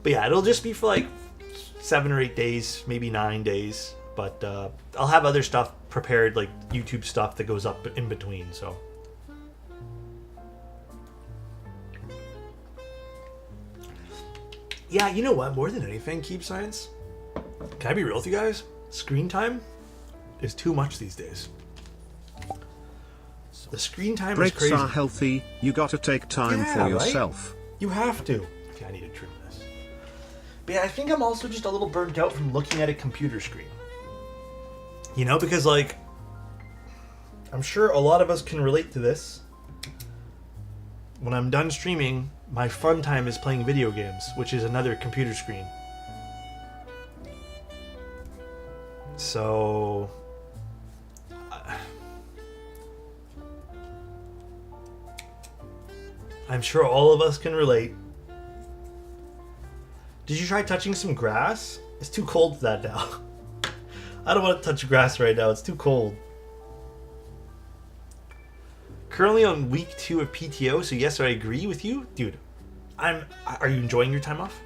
But yeah, it'll just be for, like, 7 or 8 days, maybe 9 days. But I'll have other stuff prepared, like YouTube stuff that goes up in between, so. Yeah, you know what? More than anything, Keep Science, can I be real with you guys? Screen time is too much these days. The screen time Breaks is crazy. are healthy. You gotta take time for yourself. Right? You have to. Okay, I need to trim this. But yeah, I think I'm also just a little burnt out from looking at a computer screen. You know, because like, I'm sure a lot of us can relate to this. When I'm done streaming, my fun time is playing video games, which is another computer screen. So I'm sure all of us can relate. Did you try touching some grass? It's too cold for that now. I don't want to touch grass right now. It's too cold. Currently on week 2 of PTO, so yes, I agree with you. Dude, are you enjoying your time off?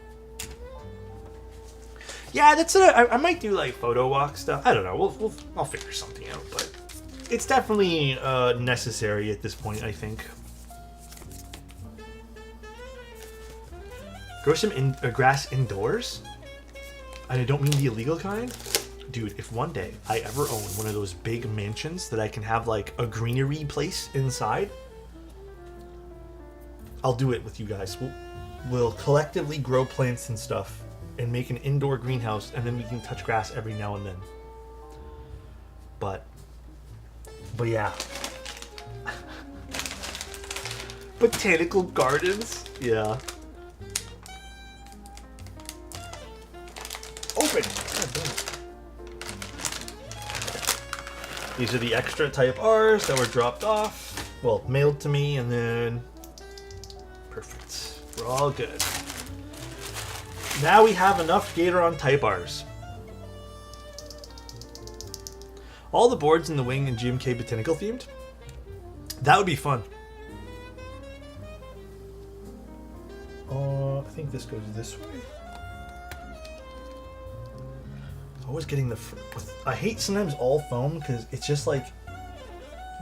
Yeah, that's it. I might do like photo walk stuff. I don't know. I'll figure something out, but it's definitely necessary at this point, I think. Grow some grass indoors? And I don't mean the illegal kind. Dude, if one day I ever own one of those big mansions that I can have like a greenery place inside, I'll do it with you guys. We'll collectively grow plants and stuff and make an indoor greenhouse, and then we can touch grass every now and then. But yeah. Botanical gardens? Yeah. Open! God damn it. These are the extra type R's that were dropped off. Well, mailed to me, and then... Perfect. We're all good. Now we have enough gateron type R's. All the boards in the wing and GMK botanical themed? That would be fun. I think this goes this way. Always getting the... I hate sometimes all foam because it's just like...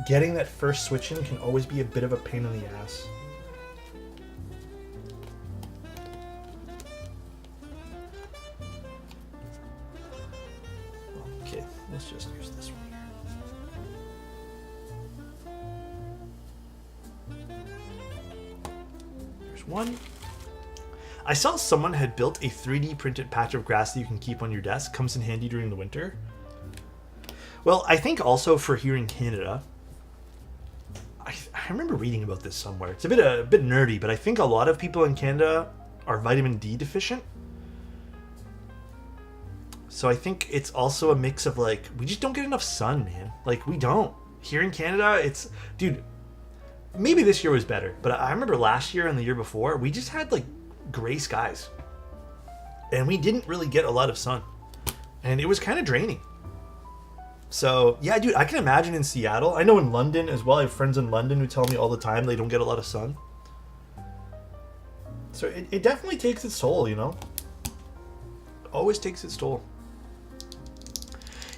Getting that first switch in can always be a bit of a pain in the ass. There's one. I saw someone had built a 3D printed patch of grass that you can keep on your desk. Comes in handy during the winter. Well, I think also for here in Canada, I remember reading about this somewhere. It's a bit nerdy, but I think a lot of people in Canada are vitamin D deficient. So I think it's also a mix of like, we just don't get enough sun, man. Like, we don't. Here in Canada, it's, dude, maybe this year was better, but I remember last year and the year before, we just had like gray skies. And we didn't really get a lot of sun. And it was kind of draining. So, yeah, dude, I can imagine in Seattle. I know in London as well. I have friends in London who tell me all the time they don't get a lot of sun. So it definitely takes its toll, you know? Always takes its toll.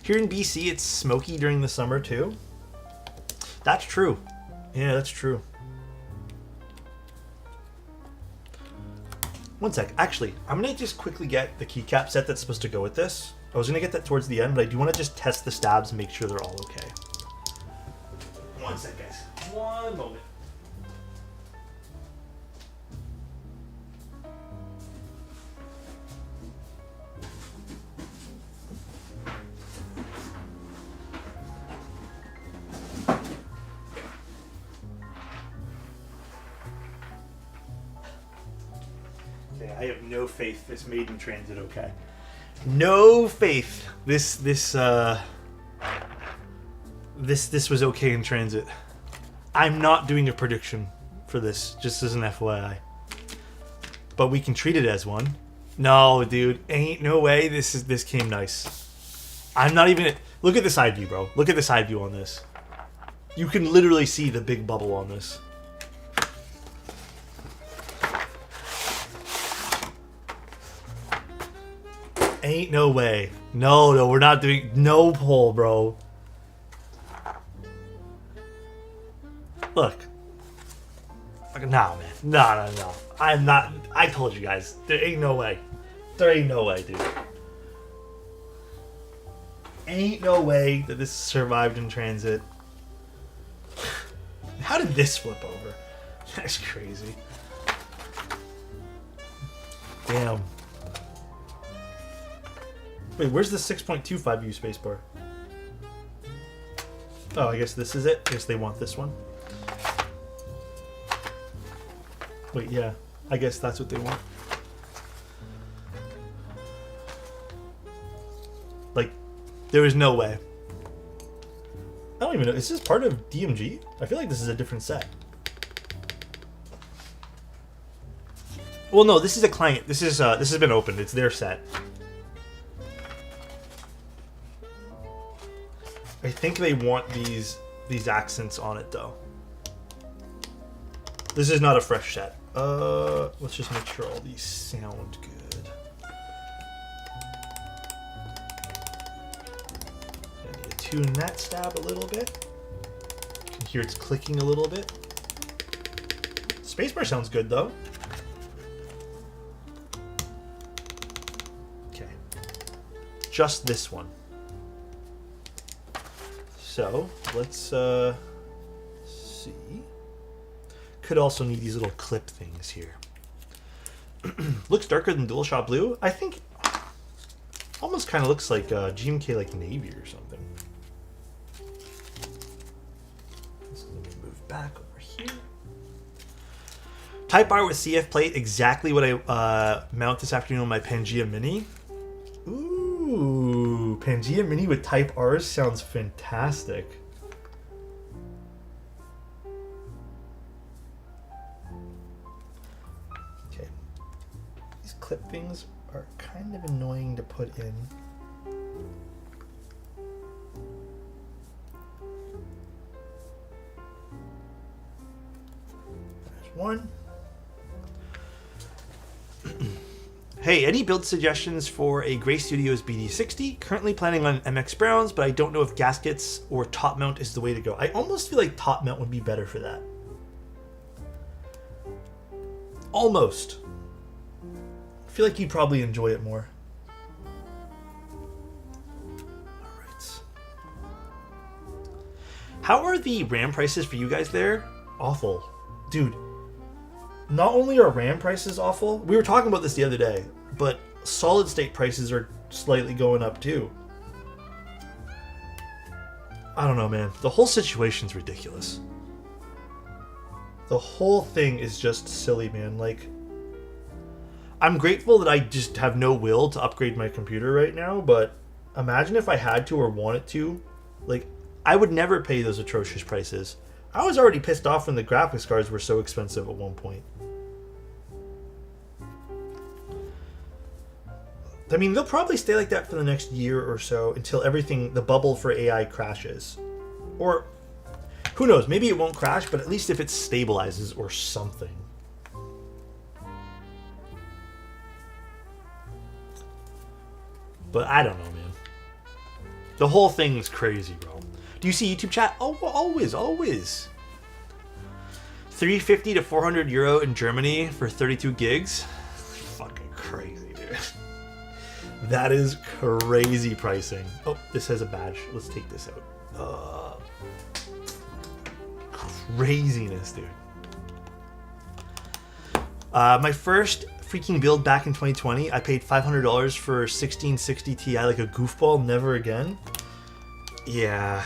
Here in BC, it's smoky during the summer, too. That's true. Yeah, that's true. One sec. Actually, I'm going to just quickly get the keycap set that's supposed to go with this. I was going to get that towards the end, but I do want to just test the stabs and make sure they're all okay. One sec, guys. One moment. Okay, I have no faith this made in transit okay. No faith. This was okay in transit. I'm not doing a prediction for this, just as an FYI. But we can treat it as one. No, dude, ain't no way. This came nice. I'm not even. Look at the side view, bro. Look at the side view on this. You can literally see the big bubble on this. Ain't no way. No, we're not doing no pull, bro. Look. Nah, man. No. I'm not. I told you guys. There ain't no way. There ain't no way, dude. Ain't no way that this survived in transit. How did this flip over? That's crazy. Damn. Wait, where's the 6.25 U spacebar? Oh, I guess this is it. I guess they want this one. Wait, yeah. I guess that's what they want. Like, there is no way. I don't even know. Is this part of DMG? I feel like this is a different set. Well, no, this is a client. This has been opened. It's their set. I think they want these accents on it though. This is not a fresh set. Let's just make sure all these sound good. I need to tune that stab a little bit. You can hear it's clicking a little bit. Spacebar sounds good though. Okay. Just this one. So, let's see. Could also need these little clip things here. Looks darker than DualShock Blue. I think almost kind of looks like GMK like Navy or something. So let me move back over here. Type R with CF plate, exactly what I mount this afternoon on my Pangea Mini. Ooh, Pangea Mini with Type R sounds fantastic. Okay. These clip things are kind of annoying to put in. There's one. Hey, any build suggestions for a Gray Studios BD60? Currently planning on MX Browns, but I don't know if gaskets or top mount is the way to go. I almost feel like top mount would be better for that. Almost. I feel like you'd probably enjoy it more. Alright. How are the RAM prices for you guys there? Awful. Dude, not only are RAM prices awful, we were talking about this the other day, but solid state prices are slightly going up too. I don't know, man. The whole situation's ridiculous. The whole thing is just silly, man. Like, I'm grateful that I just have no will to upgrade my computer right now, but imagine if I had to or wanted to. Like, I would never pay those atrocious prices. I was already pissed off when the graphics cards were so expensive at one point. I mean, they'll probably stay like that for the next year or so until everything, the bubble for AI crashes. Or, who knows, maybe it won't crash, but at least if it stabilizes or something. But I don't know, man. The whole thing's crazy, bro. Do you see YouTube chat? Oh, always. 350 to 400 euro in Germany for 32 gigs? Fucking crazy, dude. That is crazy pricing. Oh, this has a badge. Let's take this out. Craziness, dude. My first freaking build back in 2020, I paid $500 for 1660 Ti like a goofball. Never again. Yeah,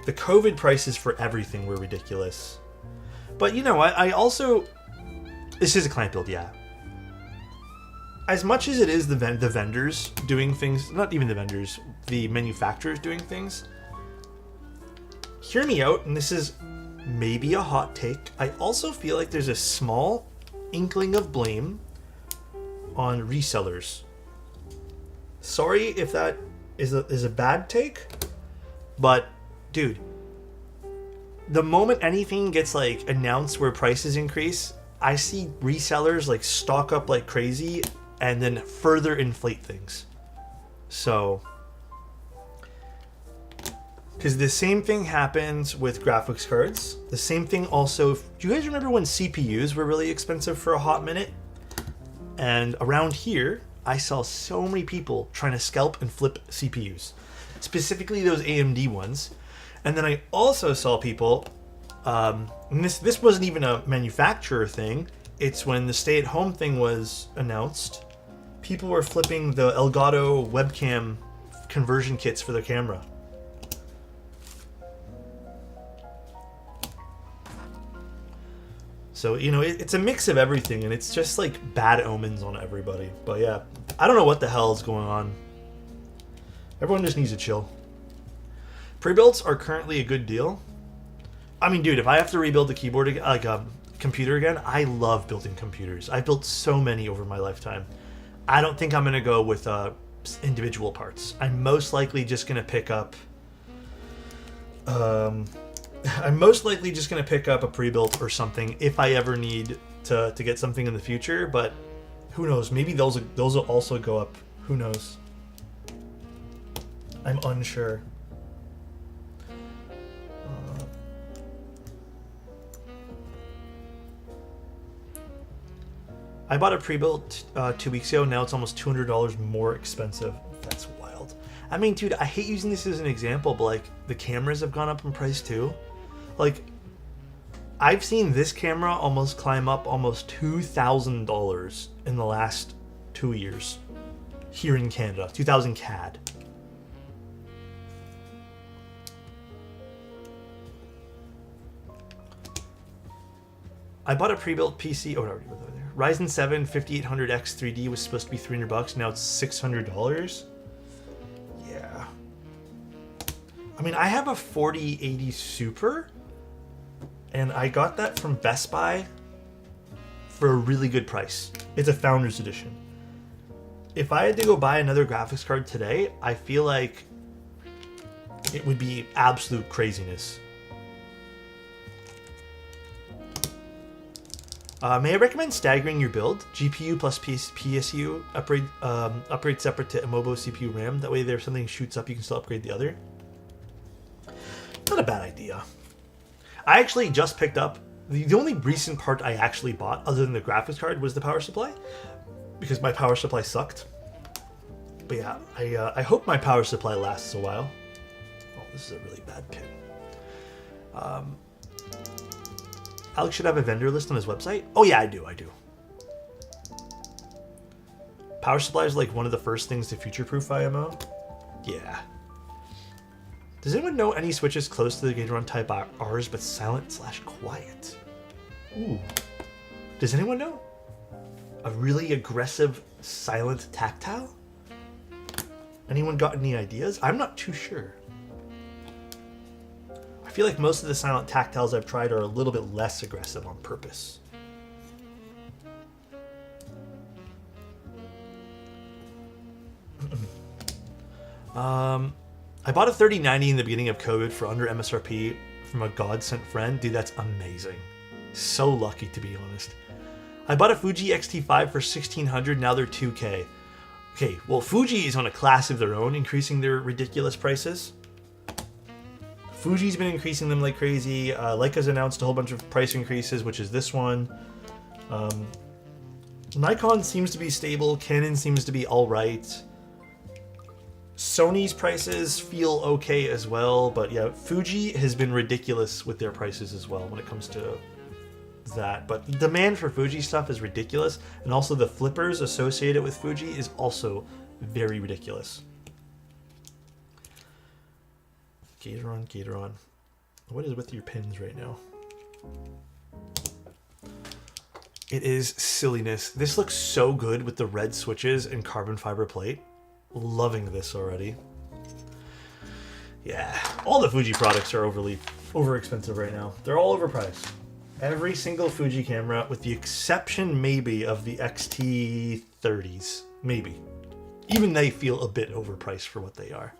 the COVID prices for everything were ridiculous. But you know, I also, this is a client build, yeah. As much as it is the vendors doing things, not even the vendors, the manufacturers doing things, hear me out, and this is maybe a hot take. I also feel like there's a small inkling of blame on resellers. Sorry if that is a bad take, but dude, the moment anything gets like announced where prices increase, I see resellers like stock up like crazy and then further inflate things. So, because the same thing happens with graphics cards. The same thing also, do you guys remember when CPUs were really expensive for a hot minute? And around here, I saw so many people trying to scalp and flip CPUs, specifically those AMD ones. And then I also saw people, and this wasn't even a manufacturer thing, it's when the stay-at-home thing was announced, people were flipping the Elgato webcam conversion kits for their camera. So, you know, it's a mix of everything, and it's just like bad omens on everybody. But yeah, I don't know what the hell is going on. Everyone just needs to chill. Pre-builds are currently a good deal. I mean, dude, if I have to rebuild the keyboard again, like a computer again, I love building computers. I've built so many over my lifetime. I don't think I'm going to go with individual parts. I'm most likely just going to pick up... I'm most likely just going to pick up a pre-built or something if I ever need to get something in the future, but who knows? Maybe those will also go up. Who knows? I'm unsure. I bought a pre-built 2 weeks ago. Now it's almost $200 more expensive. That's wild. I mean, dude, I hate using this as an example, but like the cameras have gone up in price too. Like, I've seen this camera almost climb up almost $2,000 in the last 2 years here in Canada. 2,000 CAD. I bought a pre-built PC. Oh, no, there. Ryzen 7 5800X 3D was supposed to be $300. Now it's $600. Yeah. I mean, I have a 4080 Super, and I got that from Best Buy for a really good price. It's a Founders Edition. If I had to go buy another graphics card today, I feel like it would be absolute craziness. May I recommend staggering your build? GPU plus PSU, upgrade separate to Amobo CPU RAM. That way, if something shoots up, you can still upgrade the other. Not a bad idea. I actually just picked up, the only recent part I actually bought, other than the graphics card, was the power supply, because my power supply sucked. But yeah, I hope my power supply lasts a while. Oh, this is a really bad pin. Alex should have a vendor list on his website. Oh yeah, I do. Power supply is like one of the first things to future-proof IMO. Yeah. Does anyone know any switches close to the gateron type R's but silent/quiet? Ooh. Does anyone know? A really aggressive silent tactile? Anyone got any ideas? I'm not too sure. I feel like most of the silent tactiles I've tried are a little bit less aggressive on purpose. I bought a 3090 in the beginning of COVID for under MSRP from a God-sent friend. Dude, that's amazing. So lucky, to be honest. I bought a Fuji X-T5 for $1,600, now they're $2K. Okay, well, Fuji is on a class of their own, increasing their ridiculous prices. Fuji's been increasing them like crazy. Leica's announced a whole bunch of price increases, which is this one. Nikon seems to be stable. Canon seems to be all right. Sony's prices feel okay as well, but yeah, Fuji has been ridiculous with their prices as well when it comes to that. But the demand for Fuji stuff is ridiculous, and also the flippers associated with Fuji is also very ridiculous. Gateron. What is with your pins right now? It is silliness. This looks so good with the red switches and carbon fiber plate. Loving this already. Yeah, all the Fuji products are over expensive right now. They're all overpriced. Every single Fuji camera, with the exception maybe of the XT30s, maybe. Even they feel a bit overpriced for what they are.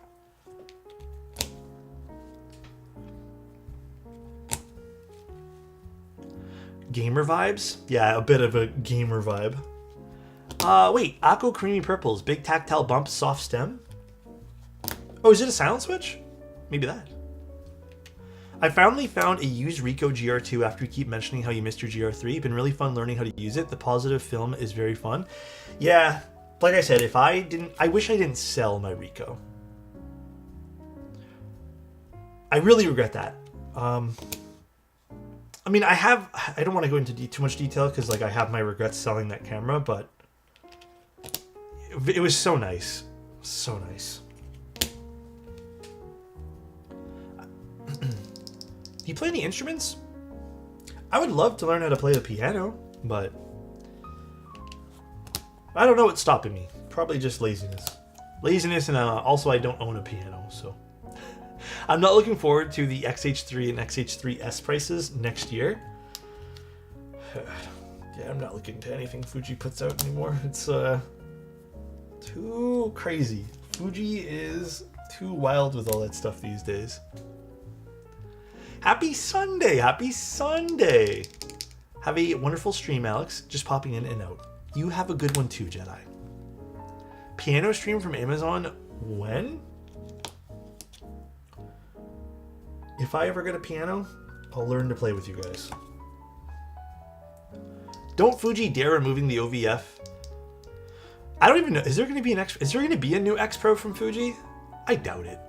Gamer vibes? Yeah, a bit of a gamer vibe. Wait, Aqua Creamy Purples, big tactile bump, soft stem. Oh, is it a silent switch? Maybe that. I finally found a used Ricoh GR2 after you keep mentioning how you missed your GR3. Been really fun learning how to use it. The positive film is very fun. Yeah, like I said, I wish I didn't sell my Ricoh. I really regret that. I mean, I don't want to go into too much detail because like I have my regrets selling that camera, but it was so nice. So nice. Do you play any instruments? I would love to learn how to play the piano, but I don't know what's stopping me. Probably just laziness. Laziness, and also I don't own a piano, so. I'm not looking forward to the XH3 and XH3S prices next year. Yeah, I'm not looking to anything Fuji puts out anymore. It's too crazy. Fuji is too wild with all that stuff these days. Happy Sunday! Happy Sunday! Have a wonderful stream, Alex. Just popping in and out. You have a good one too, Jedi. Piano stream from Amazon when? If I ever get a piano, I'll learn to play with you guys. Don't Fuji dare removing the OVF. I don't even know. Is there going to be a new X Pro from Fuji? I doubt it.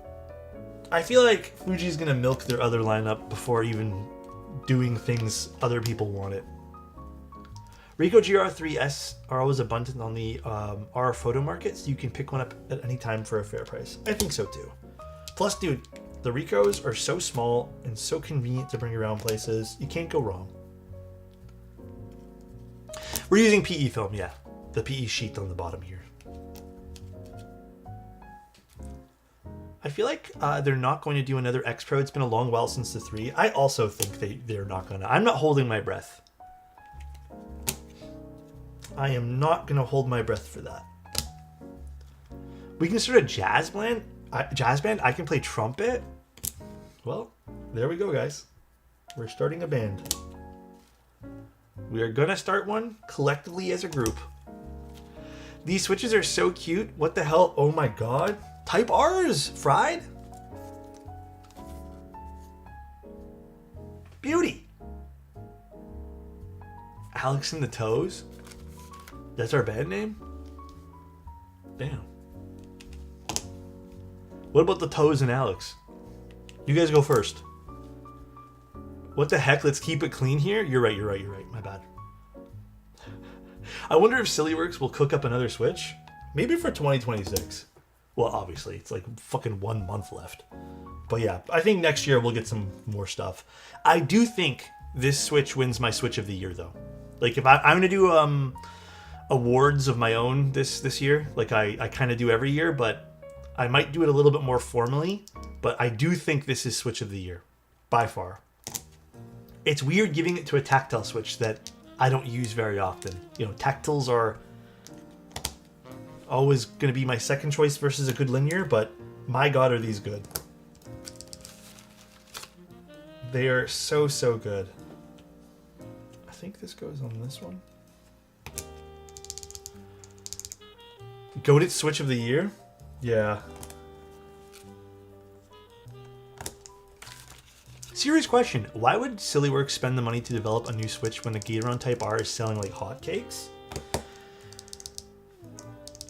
I feel like Fuji's going to milk their other lineup before even doing things other people want it. Ricoh GR3S are always abundant on the R photo market, so you can pick one up at any time for a fair price. I think so too. Plus, dude, the Ricohs are so small and so convenient to bring around places. You can't go wrong. We're using PE film, yeah. The PE sheet on the bottom here. I feel like they're not going to do another X Pro. It's been a long while since the 3. I also think they're not going to. I'm not holding my breath. I am not going to hold my breath for that. We can start a jazz band. I can play trumpet. Well, there we go, guys. We're starting a band. We are going to start one collectively as a group. These switches are so cute. What the hell? Oh my god. Type R's, fried. Beauty. Alex and the Toes. That's our band name? Damn. What about the Toes and Alex? You guys go first. What the heck? Let's keep it clean here. You're right. My bad. I wonder if Sillyworks will cook up another Switch. Maybe for 2026. Well, obviously, it's like fucking 1 month left. But yeah, I think next year we'll get some more stuff. I do think this Switch wins my Switch of the Year, though. Like, if I'm going to do awards of my own this year, like I kind of do every year, but I might do it a little bit more formally. But I do think this is Switch of the Year, by far. It's weird giving it to a tactile Switch that I don't use very often. You know, tactiles are always going to be my second choice versus a good linear, but my god are these good. They are so good. I think this goes on this one. Goated Switch of the Year? Yeah. Serious question. Why would Sillyworks spend the money to develop a new Switch when the gateron Type R is selling like hotcakes?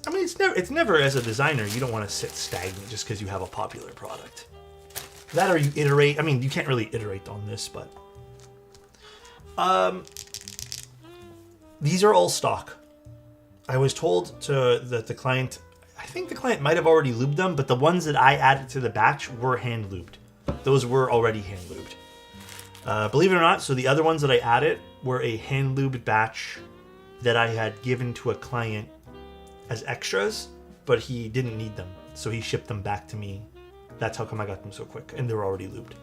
I mean, it's never as a designer, you don't want to sit stagnant just because you have a popular product. That or you iterate. I mean, you can't really iterate on this, but these are all stock. I was told that the client, I think the client might have already lubed them, but the ones that I added to the batch were hand lubed. Those were already hand lubed. Believe it or not, so the other ones that I added were a hand lubed batch that I had given to a client as extras, but he didn't need them, so he shipped them back to me. That's how come I got them so quick, and they were already lubed.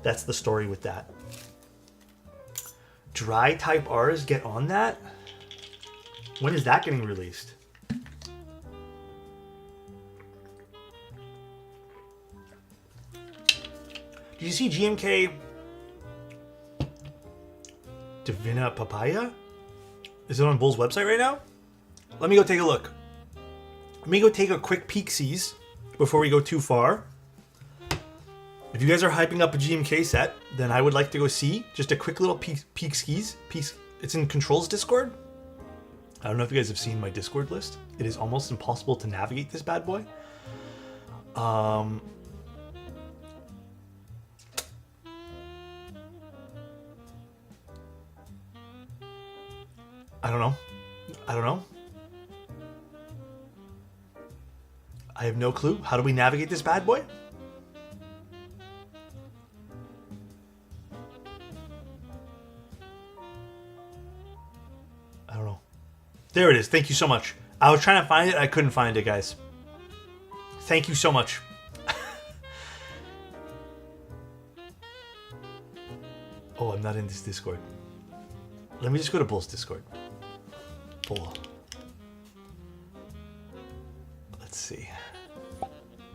That's the story with that. Dry Type R's get on that? When is that getting released? Did you see GMK Divina Papaya? Is it on Bull's website right now? Let me go take a look. Let me go take a quick peek-sees before we go too far. If you guys are hyping up a GMK set, then I would like to go see just a quick little peek-skis. It's in Controls Discord. I don't know if you guys have seen my Discord list. It is almost impossible to navigate this bad boy. I don't know. I have no clue. How do we navigate this bad boy? I don't know. There it is. Thank you so much. I was trying to find it. I couldn't find it, guys. Thank you so much. Oh, I'm not in this Discord. Let me just go to Bull's Discord. Bull. Let's see.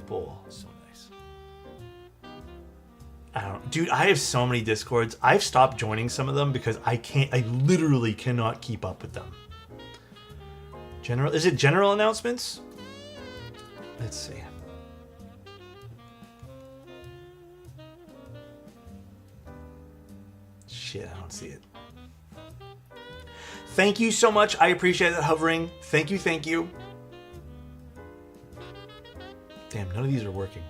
Bull. So nice. I don't... Dude, I have so many Discords. I've stopped joining some of them because I literally cannot keep up with them. Is it general announcements? Let's see. Shit, I don't see it. Thank you so much. I appreciate that hovering. Thank you. Damn, none of these are working.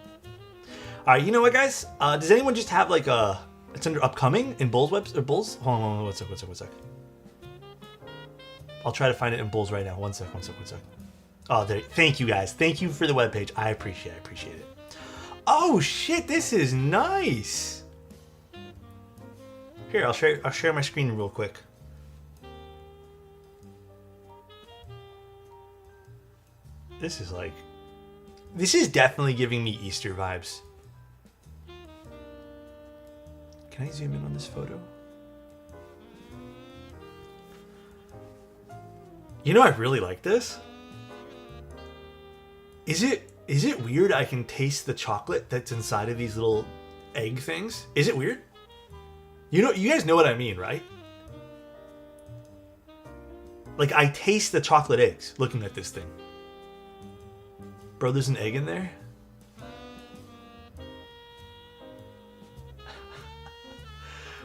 All right, you know what, guys? Does anyone just have like a... It's under upcoming in Bull's website? Or Bull's? Hold on, one sec. I'll try to find it in Bull's right now. One sec. Oh, there. Thank you, guys. Thank you for the webpage. I appreciate it. Oh, shit. This is nice. Here, I'll share my screen real quick. This is definitely giving me Easter vibes. Can I zoom in on this photo? You know, I really like this. Is it weird I can taste the chocolate that's inside of these little egg things? Is it weird? You guys know what I mean, right? Like, I taste the chocolate eggs looking at this thing. Bro, there's an egg in there?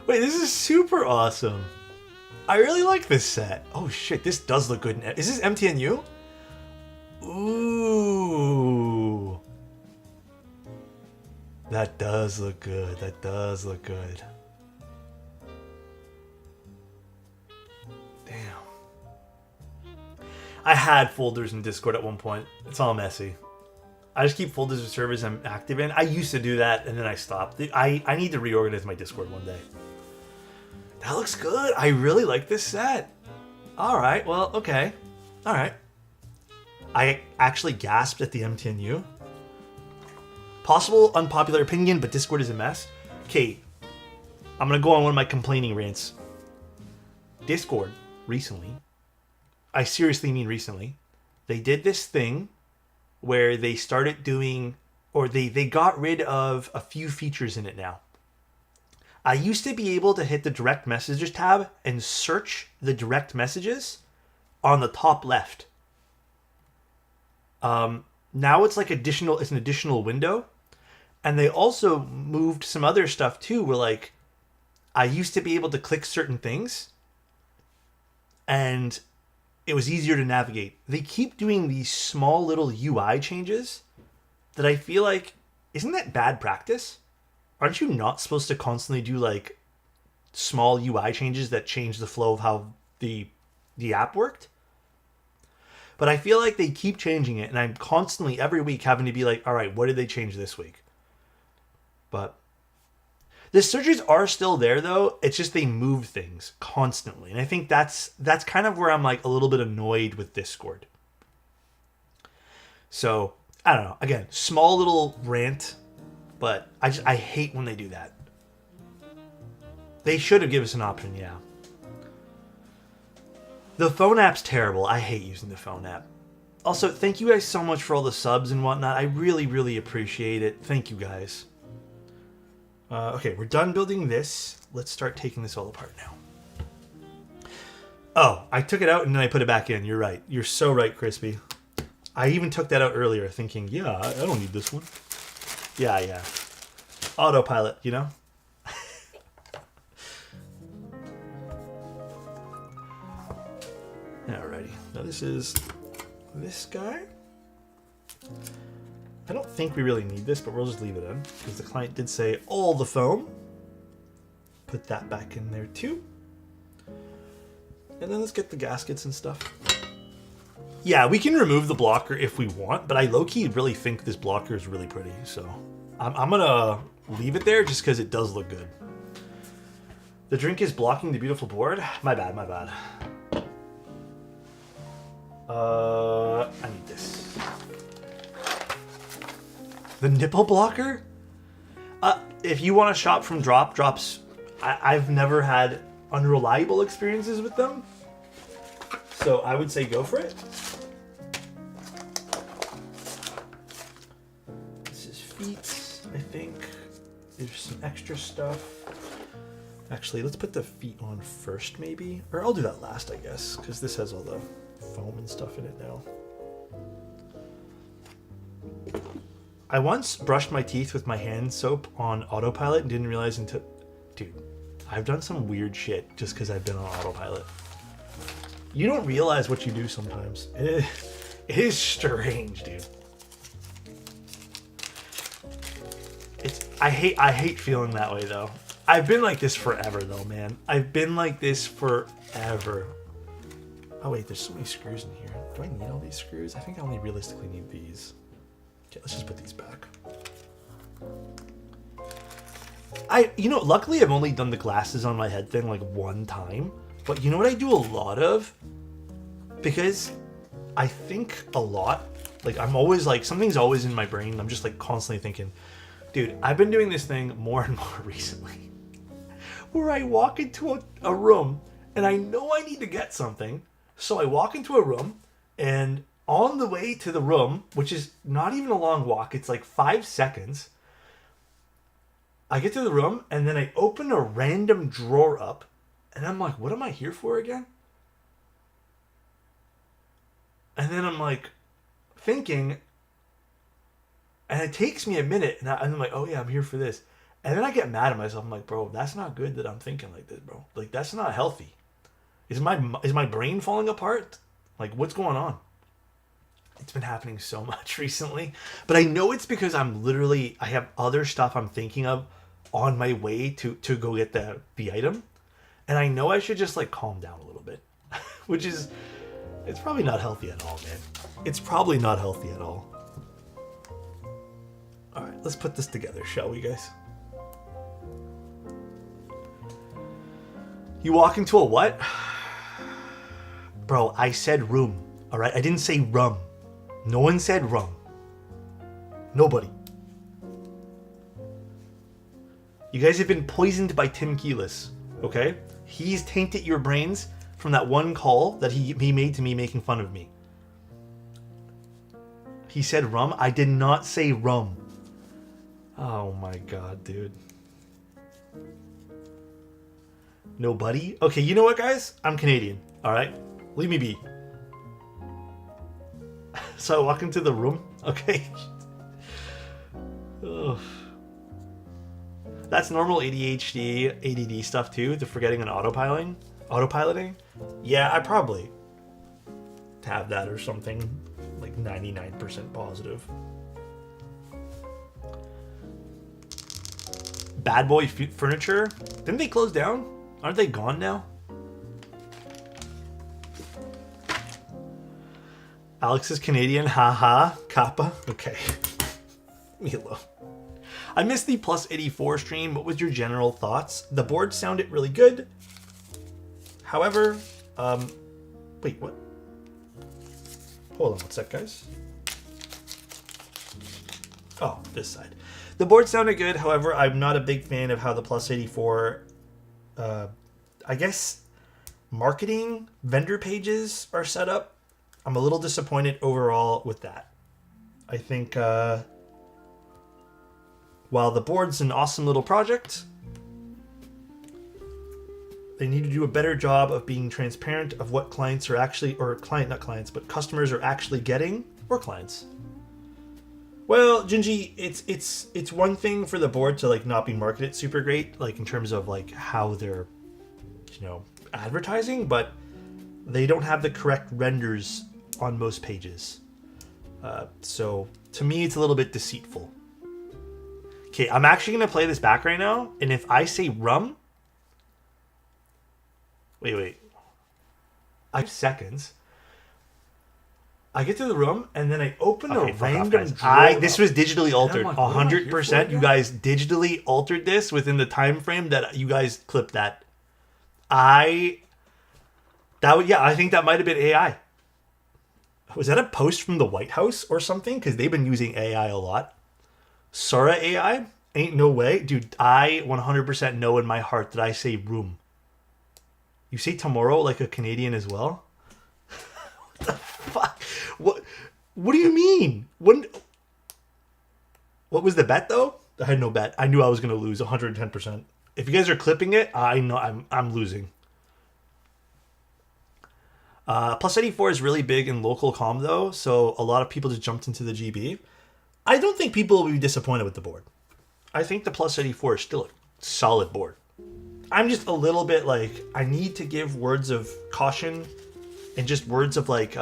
Wait, this is super awesome. I really like this set. Oh shit, this does look good. Is this MTNU? Ooh. That does look good. That does look good. Damn. I had folders in Discord at one point. It's all messy. I just keep folders of servers I'm active in. I used to do that, and then I stopped. I need to reorganize my Discord one day. That looks good. I really like this set. All right. Well, okay. All right. I actually gasped at the MTNU. Possible unpopular opinion, but Discord is a mess. Okay, I'm going to go on one of my complaining rants. Discord, recently, I seriously mean recently, they did this thing where they started doing, or they got rid of a few features in it now. I used to be able to hit the direct messages tab and search the direct messages on the top left. Now it's like it's an additional window. And they also moved some other stuff too, where like I used to be able to click certain things and it was easier to navigate. They keep doing these small little UI changes that I feel like, isn't that bad practice? Aren't you not supposed to constantly do like small UI changes that change the flow of how the app worked? But I feel like they keep changing it, and I'm constantly every week having to be like, all right, what did they change this week? But the searches are still there though. It's just they move things constantly. And I think that's kind of where I'm like a little bit annoyed with Discord. So, I don't know. Again, small little rant, but I hate when they do that. They should have given us an option, yeah. The phone app's terrible. I hate using the phone app. Also, thank you guys so much for all the subs and whatnot. I really, really appreciate it. Thank you guys. Okay, we're done building this. Let's start taking this all apart now. Oh, I took it out and then I put it back in. You're right. You're so right, Crispy. I even took that out earlier thinking, yeah, I don't need this one. Yeah. Autopilot, you know? Alrighty. Now this is this guy. I don't think we really need this, but we'll just leave it in because the client did say all the foam. Put that back in there too. And then let's get the gaskets and stuff. Yeah, we can remove the blocker if we want, but I low-key really think this blocker is really pretty, so I'm gonna leave it there just because it does look good. The drink is blocking the beautiful board. My bad. I need this. The nipple blocker? If you want to shop from drops, I've never had unreliable experiences with them. So I would say go for it. This is feet, I think. There's some extra stuff. Actually, let's put the feet on first, maybe. Or I'll do that last, I guess, because this has all the foam and stuff in it now. I once brushed my teeth with my hand soap on autopilot and didn't realize until... Dude, I've done some weird shit just because I've been on autopilot. You don't realize what you do sometimes. It is strange, dude. I hate feeling that way, though. I've been like this forever, though, man. I've been like this forever. Oh, wait, there's so many screws in here. Do I need all these screws? I think I only realistically need these. Okay, let's just put these back. Luckily I've only done the glasses on my head thing like one time. But you know what I do a lot of? Because I think a lot. Like, I'm always like, something's always in my brain. I'm just like constantly thinking, dude, I've been doing this thing more and more recently. Where I walk into a room and I know I need to get something. So I walk into a room and on the way to the room, which is not even a long walk, it's like 5 seconds, I get to the room and then I open a random drawer up and I'm like, what am I here for again? And then I'm like thinking, and it takes me a minute and I'm like, oh yeah, I'm here for this. And then I get mad at myself. I'm like, bro, that's not good that I'm thinking like this, bro. Like, that's not healthy. Is my brain falling apart? Like, what's going on? It's been happening so much recently. But I know it's because I have other stuff I'm thinking of on my way to go get the item. And I know I should just like calm down a little bit. Which is, it's probably not healthy at all, man. It's probably not healthy at all. Alright, let's put this together, shall we, guys? You walk into a what? Bro, I said room, alright? I didn't say rum. No one said rum. Nobody. You guys have been poisoned by Tim Keelis, okay? He's tainted your brains from that one call that he made to me making fun of me. He said rum. I did not say rum. Oh my god, dude. Nobody? Okay, you know what, guys? I'm Canadian, alright? Leave me be. So I walk into the room, okay? Ugh. That's normal ADHD, ADD stuff too, the forgetting and autopiloting. Yeah, I probably have that or something, like 99% positive. Bad Boy Furniture, didn't they close down? Aren't they gone now? Alex is Canadian, haha, kappa. Okay. Leave me alone. I missed the plus 84 stream. What was your general thoughts? The board sounded really good. However, wait, what? Hold on one sec, guys. Oh, this side. The board sounded good. However, I'm not a big fan of how the plus 84, I guess, marketing vendor pages are set up. I'm a little disappointed overall with that. I think while the board's an awesome little project, they need to do a better job of being transparent of what clients are actually, or not clients, but customers are actually getting, or clients. Well, Gingy, it's one thing for the board to like not be marketed super great, like in terms of like how they're, advertising, but they don't have the correct renders on most pages. So to me, it's a little bit deceitful. Okay, I'm actually going to play this back right now. And if I say rum, wait, 5 seconds. I get to the room and then I open a random drawer. This was digitally altered. 100%. You guys digitally altered this within the time frame that you guys clipped that. I think that might have been AI. Was that a post from the White House or something? Because they've been using AI a lot. Sora AI? Ain't no way. Dude, I 100% know in my heart that I say room. You say tomorrow like a Canadian as well? What the fuck? What do you mean? What was the bet though? I had no bet. I knew I was going to lose 110%. If you guys are clipping it, I know I'm losing. Plus 84 is really big in local comm though, so a lot of people just jumped into the GB. I don't think people will be disappointed with the board. I think the plus 84 is still a solid board. I'm just a little bit like, I need to give words of caution and just words of like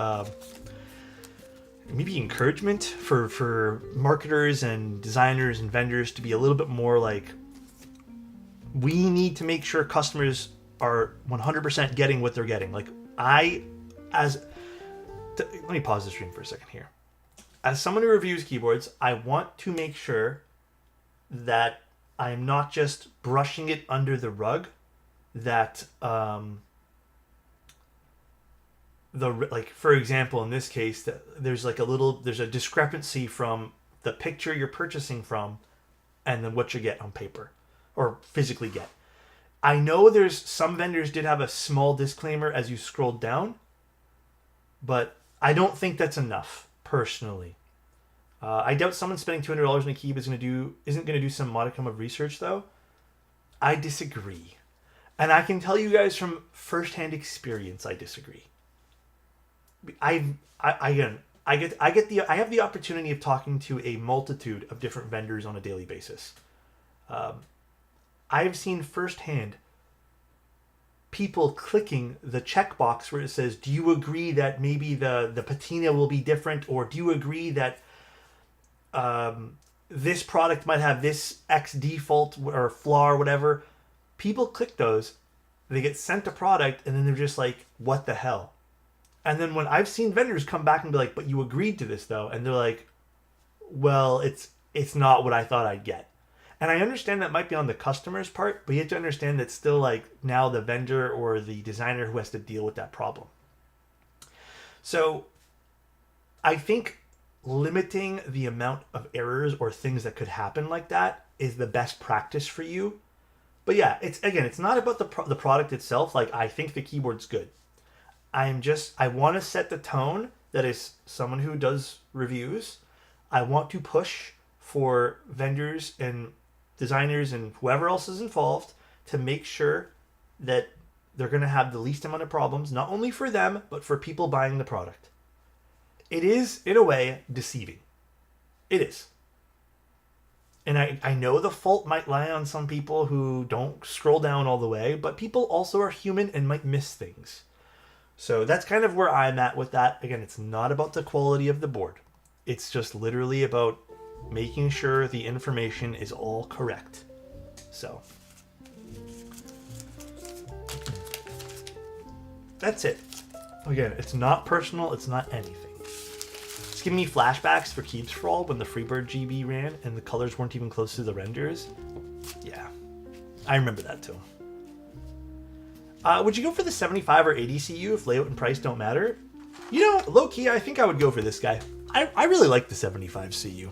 maybe encouragement for marketers and designers and vendors to be a little bit more like, we need to make sure customers are 100% getting what they're getting. Like let me pause the stream for a second here. As someone who reviews keyboards, I want to make sure that I'm not just brushing it under the rug, that for example, in this case, that there's a discrepancy from the picture you're purchasing from and then what you get on paper or physically get. I know there's some vendors did have a small disclaimer as you scrolled down, but I don't think that's enough personally. I doubt someone spending $200 on a keyboard isn't going to do some modicum of research though. I disagree. And I can tell you guys from firsthand experience, I disagree. I have the opportunity of talking to a multitude of different vendors on a daily basis. I've seen firsthand people clicking the checkbox where it says, do you agree that maybe the patina will be different, or do you agree that this product might have this X default or flaw or whatever. People click those, they get sent a product, and then they're just like, what the hell? And then when I've seen vendors come back and be like, but you agreed to this though, and they're like, well, it's not what I thought I'd get. And I understand that might be on the customer's part, but you have to understand that still like now the vendor or the designer who has to deal with that problem. So I think limiting the amount of errors or things that could happen like that is the best practice for you. But yeah, it's not about the product itself. Like, I think the keyboard's good. I want to set the tone that is someone who does reviews. I want to push for vendors and designers and whoever else is involved to make sure that they're going to have the least amount of problems, not only for them, but for people buying the product. It is, in a way, deceiving. It is. And I know the fault might lie on some people who don't scroll down all the way, but people also are human and might miss things. So that's kind of where I'm at with that. Again, it's not about the quality of the board. It's just literally about making sure the information is all correct. So that's it. Again, it's not personal. It's not anything. It's giving me flashbacks for Keeps for All when the Freebird GB ran and the colors weren't even close to the renders. Yeah, I remember that too. Would you go for the 75 or 80 CU if layout and price don't matter? You know, low key, I think I would go for this guy. I really like the 75 CU.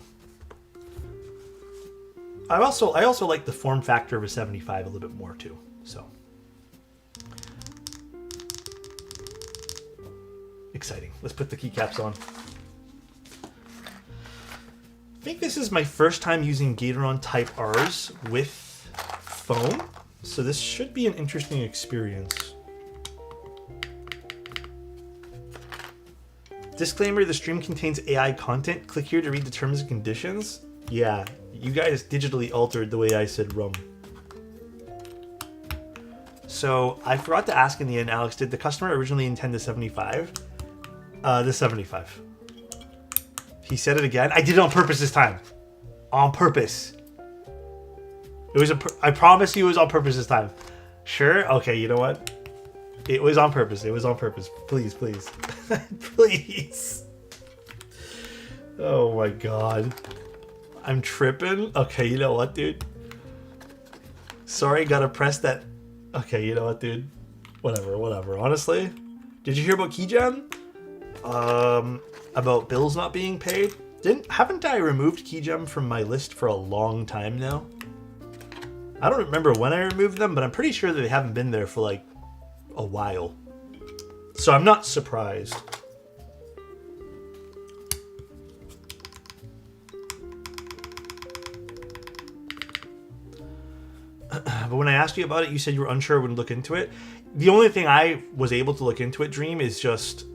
I also like the form factor of a 75 a little bit more too. So exciting. Let's put the keycaps on. I think this is my first time using gateron Type Rs with foam, so this should be an interesting experience. Disclaimer, the stream contains AI content. Click here to read the terms and conditions. Yeah, you guys digitally altered the way I said rum. So I forgot to ask in the end, Alex, did the customer originally intend the 75? The 75. He said it again. I did it on purpose this time. On purpose. It was I promise you it was on purpose this time. Sure? Okay, you know what? It was on purpose. It was on purpose. Please, please. Please. Oh my god. I'm tripping. Okay, you know what, dude? Sorry, gotta press that. Okay, you know what, dude? Whatever. Honestly, did you hear about Keygen? About bills not being paid? Haven't I removed Keygen from my list for a long time now? I don't remember when I removed them, but I'm pretty sure that they haven't been there for like a while. So I'm not surprised. But when I asked you about it, you said you were unsure when look into it. The only thing I was able to look into it, Dream, is just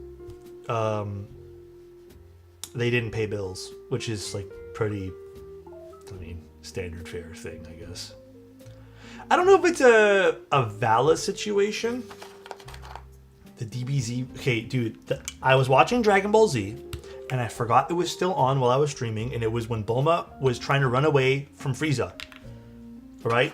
they didn't pay bills, which is like pretty, standard fare thing, I guess. I don't know if it's a valid situation. The DBZ. Okay, dude, I was watching Dragon Ball Z, and I forgot it was still on while I was streaming, and it was when Bulma was trying to run away from Frieza. Right?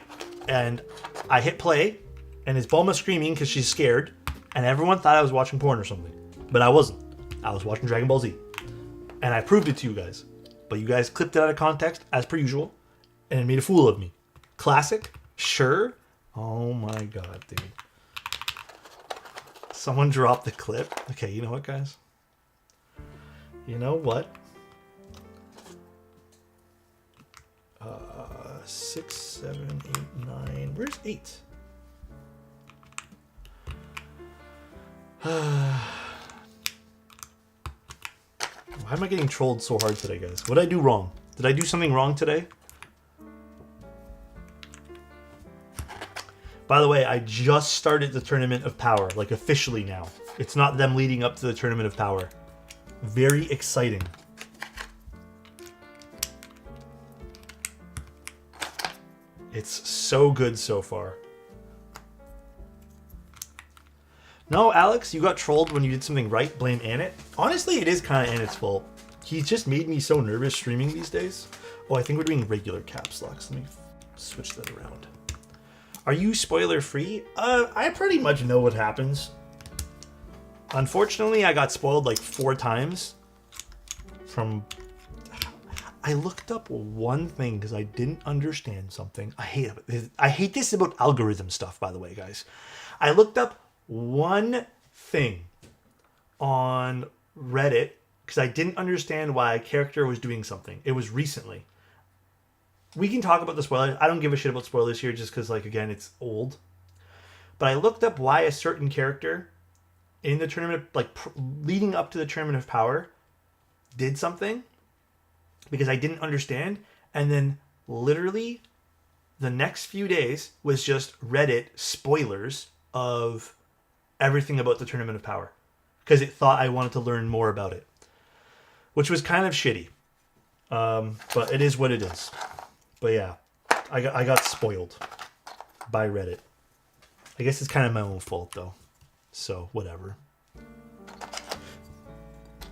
And I hit play, and it's Bulma screaming because she's scared, and everyone thought I was watching porn or something. But I wasn't. I was watching Dragon Ball Z. And I proved it to you guys. But you guys clipped it out of context, as per usual, and it made a fool of me. Classic? Sure? Oh my god, dude. Someone dropped the clip. Okay, you know what, guys? You know what? 6, 7, 8, 9. Where's 8? Why am I getting trolled so hard today, guys? What did I do wrong? Did I do something wrong today? By the way, I just started the Tournament of Power, like officially now. It's not them leading up to the Tournament of Power. Very exciting. It's so good so far. No, Alex, you got trolled when you did something right. Blame Annette. Honestly, it is kind of Annette's fault. He's just made me so nervous streaming these days. Oh, I think we're doing regular caps locks. Let me switch that around. Are you spoiler free? I pretty much know what happens. Unfortunately, I got spoiled like 4 times from... I looked up one thing because I didn't understand something. I hate this about algorithm stuff, by the way, guys. I looked up one thing on Reddit because I didn't understand why a character was doing something. It was recently. We can talk about the spoilers. I don't give a shit about spoilers here just because, like, again, it's old. But I looked up why a certain character in the tournament, like, leading up to the Tournament of Power, did something because I didn't understand. And then literally the next few days was just Reddit spoilers of everything about the Tournament of Power because it thought I wanted to learn more about it, which was kind of shitty. But it is what it is. But yeah, I got spoiled by Reddit. I guess it's kind of my own fault though. So whatever.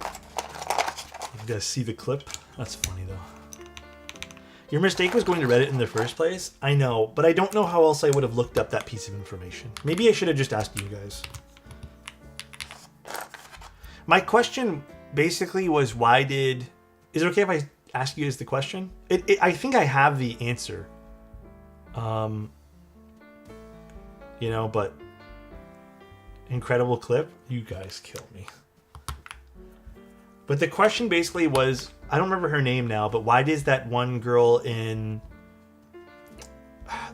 You guys see the clip? That's funny though. Your mistake was going to Reddit in the first place. I know, but I don't know how else I would have looked up that piece of information. Maybe I should have just asked you guys. My question basically was why did... Is it okay if I ask you guys the question? I think I have the answer. You know, but... Incredible clip. You guys kill me. But the question basically was... I don't remember her name now, but why does that one girl in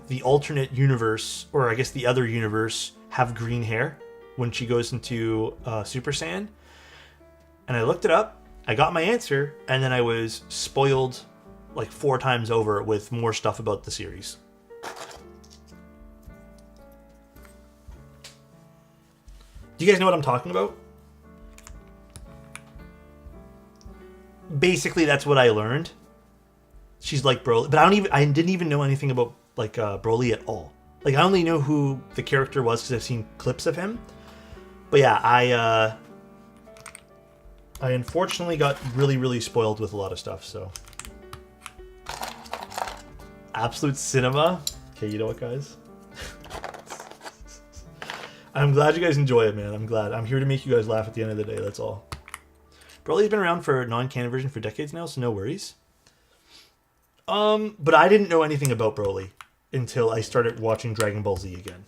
the alternate universe, or I guess the other universe, have green hair when she goes into Super Saiyan? And I looked it up, I got my answer, and then I was spoiled like 4 times over with more stuff about the series. Do you guys know what I'm talking about? Basically, that's what I learned. She's like Broly, but I didn't even know anything about like Broly at all. Like I only know who the character was because I've seen clips of him. But yeah, I unfortunately got really spoiled with a lot of stuff. So absolute cinema. Okay, you know what, guys? I'm glad you guys enjoy it, man. I'm glad. I'm here to make you guys laugh at the end of the day. That's all. Broly's been around for non-canon version for decades now, so no worries. But I didn't know anything about Broly until I started watching Dragon Ball Z again.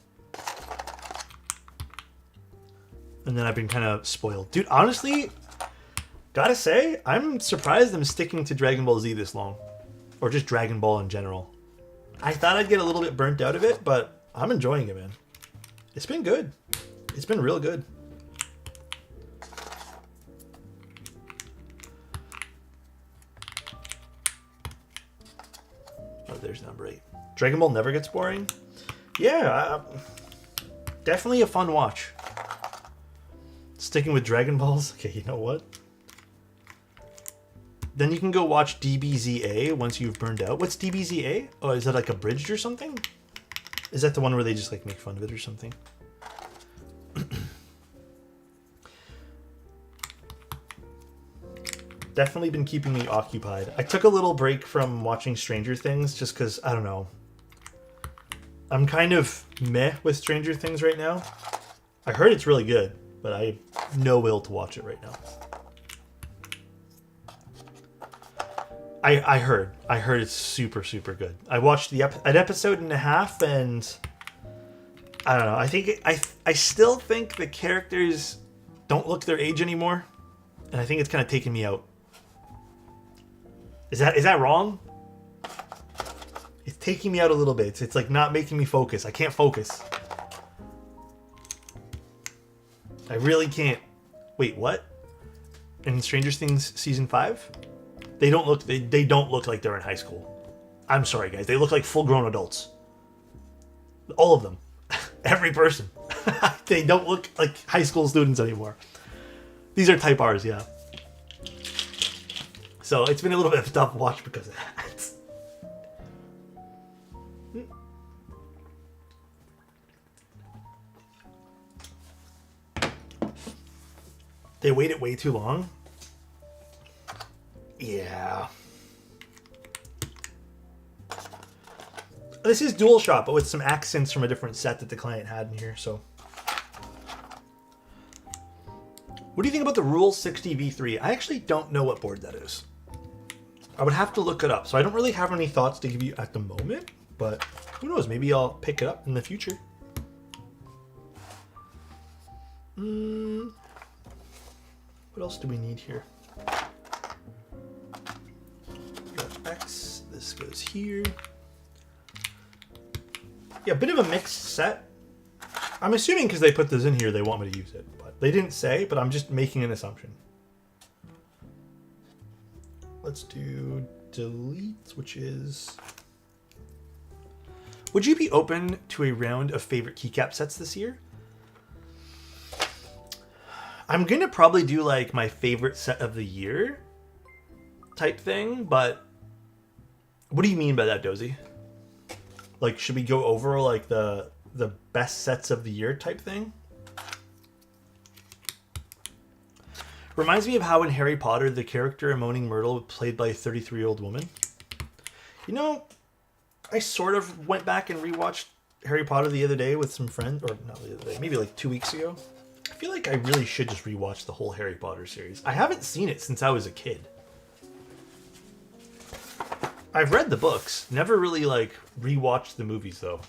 And then I've been kind of spoiled. Dude, honestly, gotta say, I'm surprised I'm sticking to Dragon Ball Z this long. Or just Dragon Ball in general. I thought I'd get a little bit burnt out of it, but I'm enjoying it, man. It's been good. It's been real good. Oh, there's number 8. Dragon Ball never gets boring? Yeah, definitely a fun watch. Sticking with Dragon Balls? Okay, you know what? Then you can go watch DBZA once you've burned out. What's DBZA? Oh, is that like abridged or something? Is that the one where they just like make fun of it or something? Definitely been keeping me occupied. I took a little break from watching Stranger Things just because, I don't know. I'm kind of meh with Stranger Things right now. I heard it's really good, but I have no will to watch it right now. I heard it's super good. I watched an episode and a half, and I don't know. I still think the characters don't look their age anymore, and I think it's kind of taking me out. Is that wrong? It's taking me out a little bit. It's like not making me focus. I can't focus. I really can't. Wait, what? In Stranger Things season 5? They don't look like they're in high school. I'm sorry, guys. They look like full-grown adults. All of them. Every person. They don't look like high school students anymore. These are type R's, yeah. So it's been a little bit of a tough watch because of that. They waited way too long. Yeah. This is dual shot, but with some accents from a different set that the client had in here, so. What do you think about the Rule 60 V3? I actually don't know what board that is. I would have to look it up, so I don't really have any thoughts to give you at the moment, but who knows, maybe I'll pick it up in the future. What else do we need here? Got X, this goes here. Yeah, a bit of a mixed set. I'm assuming because they put this in here, they want me to use it, but they didn't say, but I'm just making an assumption. Let's do delete, which is... Would you be open to a round of favorite keycap sets this year? I'm going to probably do like my favorite set of the year type thing, but what do you mean by that, Dozy? Like, should we go over like the best sets of the year type thing? Reminds me of how in Harry Potter, the character Moaning Myrtle was played by a 33-year-old woman. You know, I sort of went back and rewatched Harry Potter the other day with some friends, or not the other day, maybe like 2 weeks ago. I feel like I really should just rewatch the whole Harry Potter series. I haven't seen it since I was a kid. I've read the books, never really like rewatched the movies though.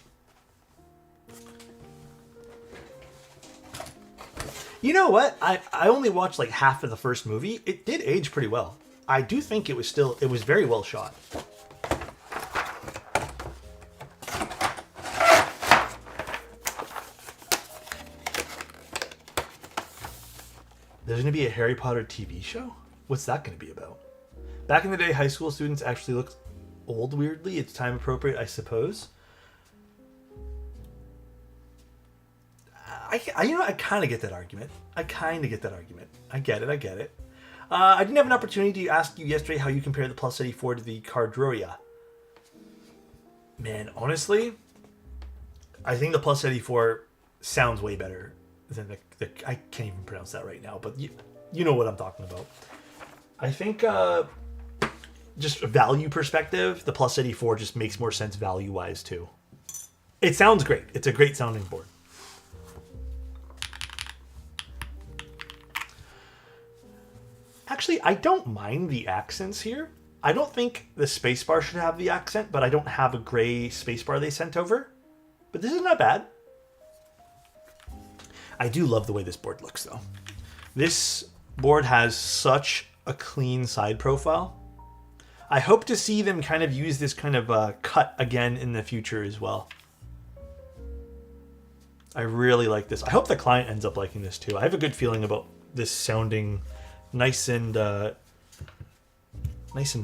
You know what? I only watched like half of the first movie. It did age pretty well. I do think it was very well shot. There's going to be a Harry Potter TV show? What's that going to be about? Back in the day, high school students actually looked old weirdly. It's time appropriate, I suppose. I kind of get that argument. I get it. I didn't have an opportunity to ask you yesterday how you compare the Plus 84 to the Cardroia. Man, honestly, I think the Plus 84 sounds way better than the I can't even pronounce that right now, but you know what I'm talking about. I think just a value perspective, the Plus 84 just makes more sense value-wise too. It sounds great. It's a great sounding board. Actually, I don't mind the accents here. I don't think the spacebar should have the accent, but I don't have a gray spacebar they sent over. But this is not bad. I do love the way this board looks, though. This board has such a clean side profile. I hope to see them kind of use this kind of cut again in the future as well. I really like this. I hope the client ends up liking this too. I have a good feeling about this sounding nice and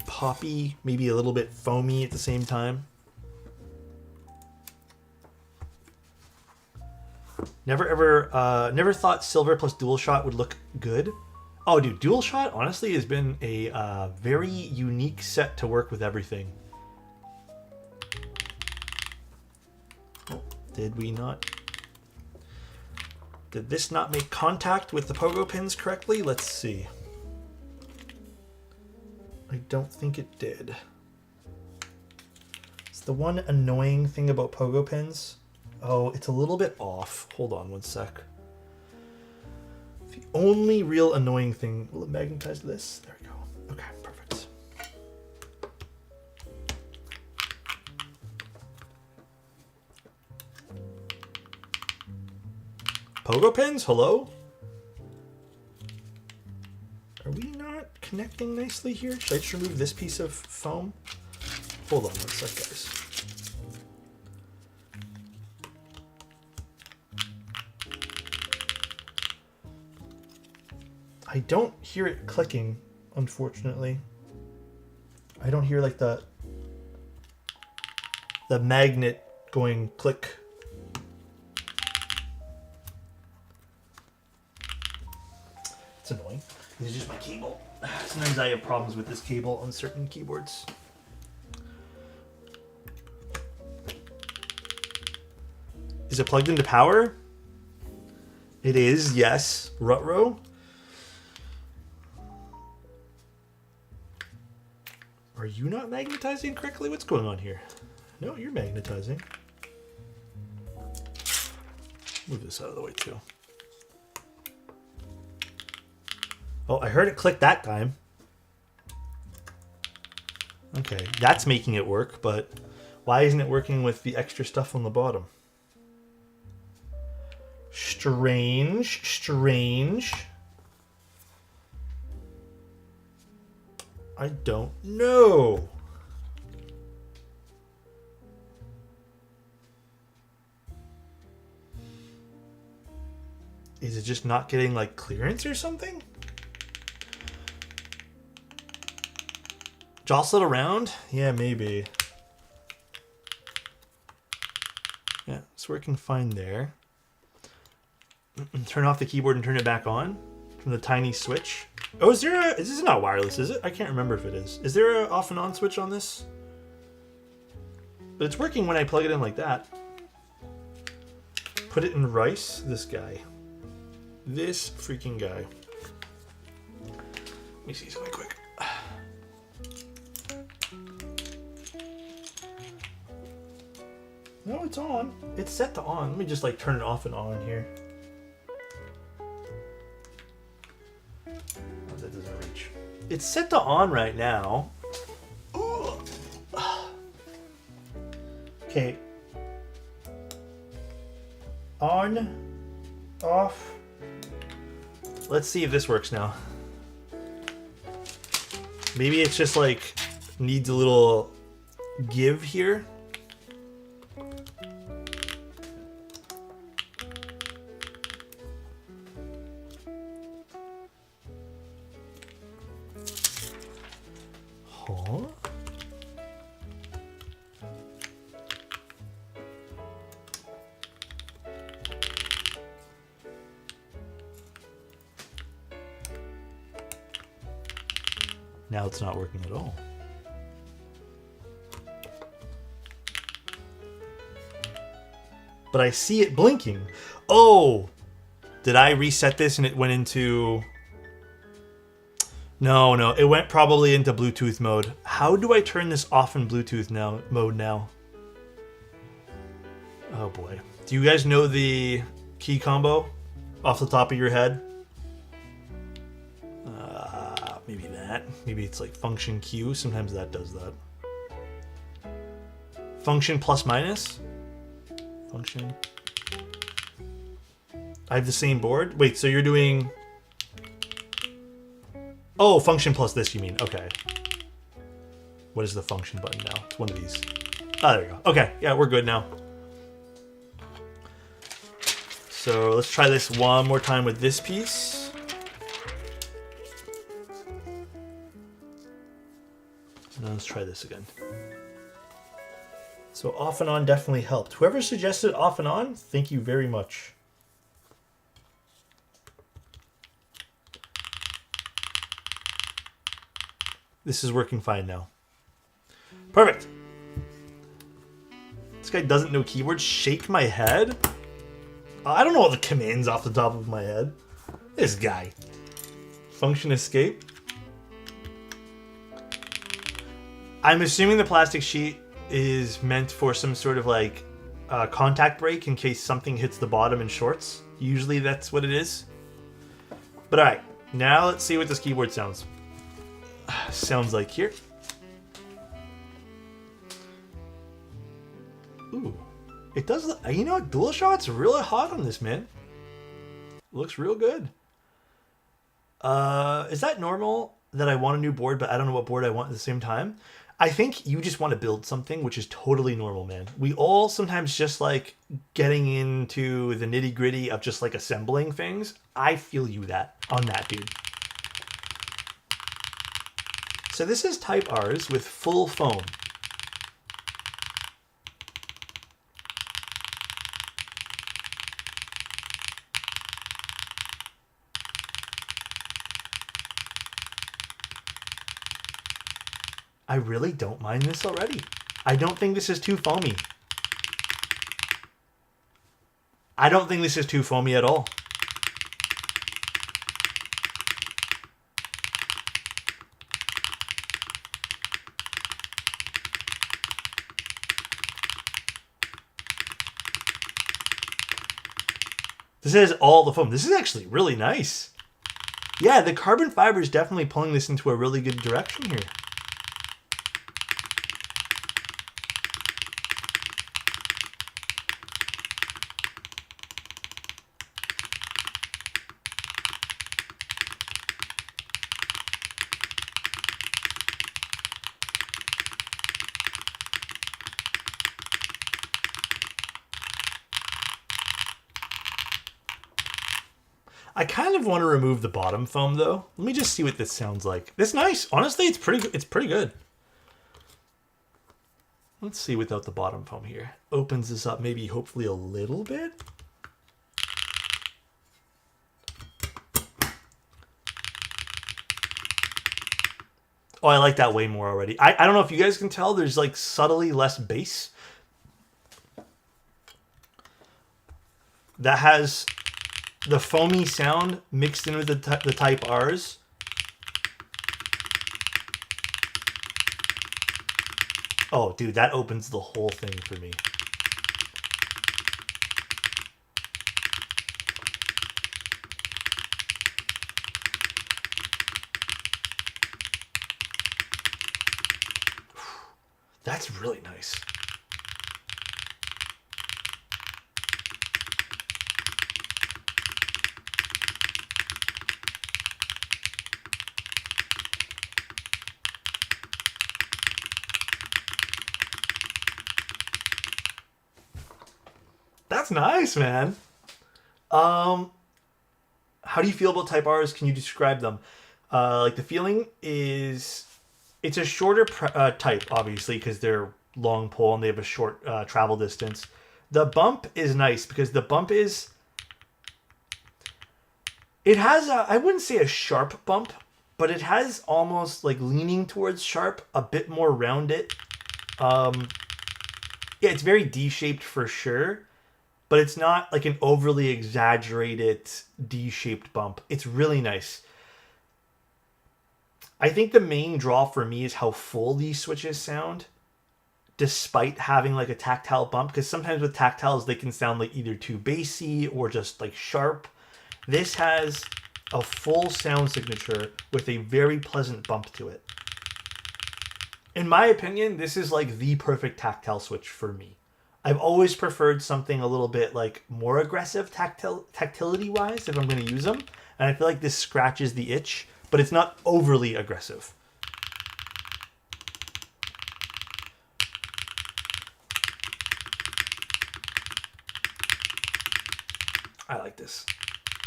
poppy, maybe a little bit foamy at the same time. Never thought silver plus dual shot would look good. Oh, dude, dual shot honestly has been a very unique set to work with everything. Oh, did this not make contact with the pogo pins correctly? Let's see. I don't think it did. It's the one annoying thing about pogo pins. Oh, it's a little bit off. Hold on one sec. The only real annoying thing... Will it magnetize this? There we go. Okay, perfect. Pogo pins? Hello? Are we not connecting nicely here? Should I just remove this piece of foam? Hold on one sec, guys. I don't hear it clicking, unfortunately. I don't hear like the magnet going click. It's annoying. This is just my cable. Sometimes I have problems with this cable on certain keyboards. Is it plugged into power? It is, yes. Rutro. Are you not magnetizing correctly? What's going on here? No, you're magnetizing. Move this out of the way too. Oh, I heard it click that time. Okay, that's making it work, but why isn't it working with the extra stuff on the bottom? Strange, strange. I don't know. Is it just not getting like clearance or something? Jostle it around? Yeah, maybe. Yeah, it's working fine there. Turn off the keyboard and turn it back on from the tiny switch. Oh, is this not wireless, is it? I can't remember if it is. Is there an off and on switch on this? But it's working when I plug it in like that. Put it in rice. This guy. This freaking guy. Let me see something quick. No, it's on. It's set to on. Let me just like turn it off and on here. Oh, that doesn't reach. It's set to on right now. Okay. On. Off. Let's see if this works now. Maybe it's just like needs a little give here. Huh? Now it's not working at all. But I see it blinking. Oh! Did I reset this and it went into... No, it went probably into Bluetooth mode. How do I turn this off in Bluetooth mode now? Oh boy. Do you guys know the key combo off the top of your head? Maybe that. Maybe it's like function Q. Sometimes that does that. Function plus minus? Function. I have the same board? Wait, so you're doing... Oh, function plus this, you mean. Okay. What is the function button now? It's one of these. Ah, there we go. Okay, yeah, we're good now. So let's try this one more time with this piece. Now let's try this again. So off and on definitely helped. Whoever suggested off and on, thank you very much. This is working fine now. Perfect. This guy doesn't know keywords. Shake my head? I don't know all the commands off the top of my head. This guy. Function escape. I'm assuming the plastic sheet is meant for some sort of like contact break in case something hits the bottom and shorts. Usually that's what it is. But alright, now let's see what this keyboard sounds. Sounds like here. Ooh. It does look, you know what, DualShock's really hot on this, man. Looks real good. Is that normal that I want a new board, but I don't know what board I want at the same time? I think you just want to build something, which is totally normal, man. We all sometimes just like getting into the nitty gritty of just like assembling things. I feel you on that, dude. So this is Type R's with full foam. I really don't mind this already. I don't think this is too foamy. I don't think this is too foamy at all. This has all the foam. This is actually really nice. Yeah, the carbon fiber is definitely pulling this into a really good direction here. I kind of want to remove the bottom foam though. Let me just see what this sounds like. It's nice. Honestly, it's pretty good. Let's see without the bottom foam here. Opens this up maybe hopefully a little bit. Oh, I like that way more already. I don't know if you guys can tell, there's like subtly less bass. That has the foamy sound mixed in with the Type R's. Oh, dude, that opens the whole thing for me. That's really nice. That's nice, man. How do you feel about Type R's? Can you describe them? Like the feeling is, it's a shorter type, obviously, because they're long pole and they have a short travel distance. The bump is nice because the bump is, it has a, I wouldn't say a sharp bump, but it has almost like leaning towards sharp, a bit more rounded. Yeah, it's very D-shaped for sure. But it's not like an overly exaggerated D-shaped bump. It's really nice. I think the main draw for me is how full these switches sound, despite having like a tactile bump. Because sometimes with tactiles, they can sound like either too bassy or just like sharp. This has a full sound signature with a very pleasant bump to it. In my opinion, this is like the perfect tactile switch for me. I've always preferred something a little bit like more aggressive tactility wise if I'm going to use them. And I feel like this scratches the itch, but it's not overly aggressive. I like this.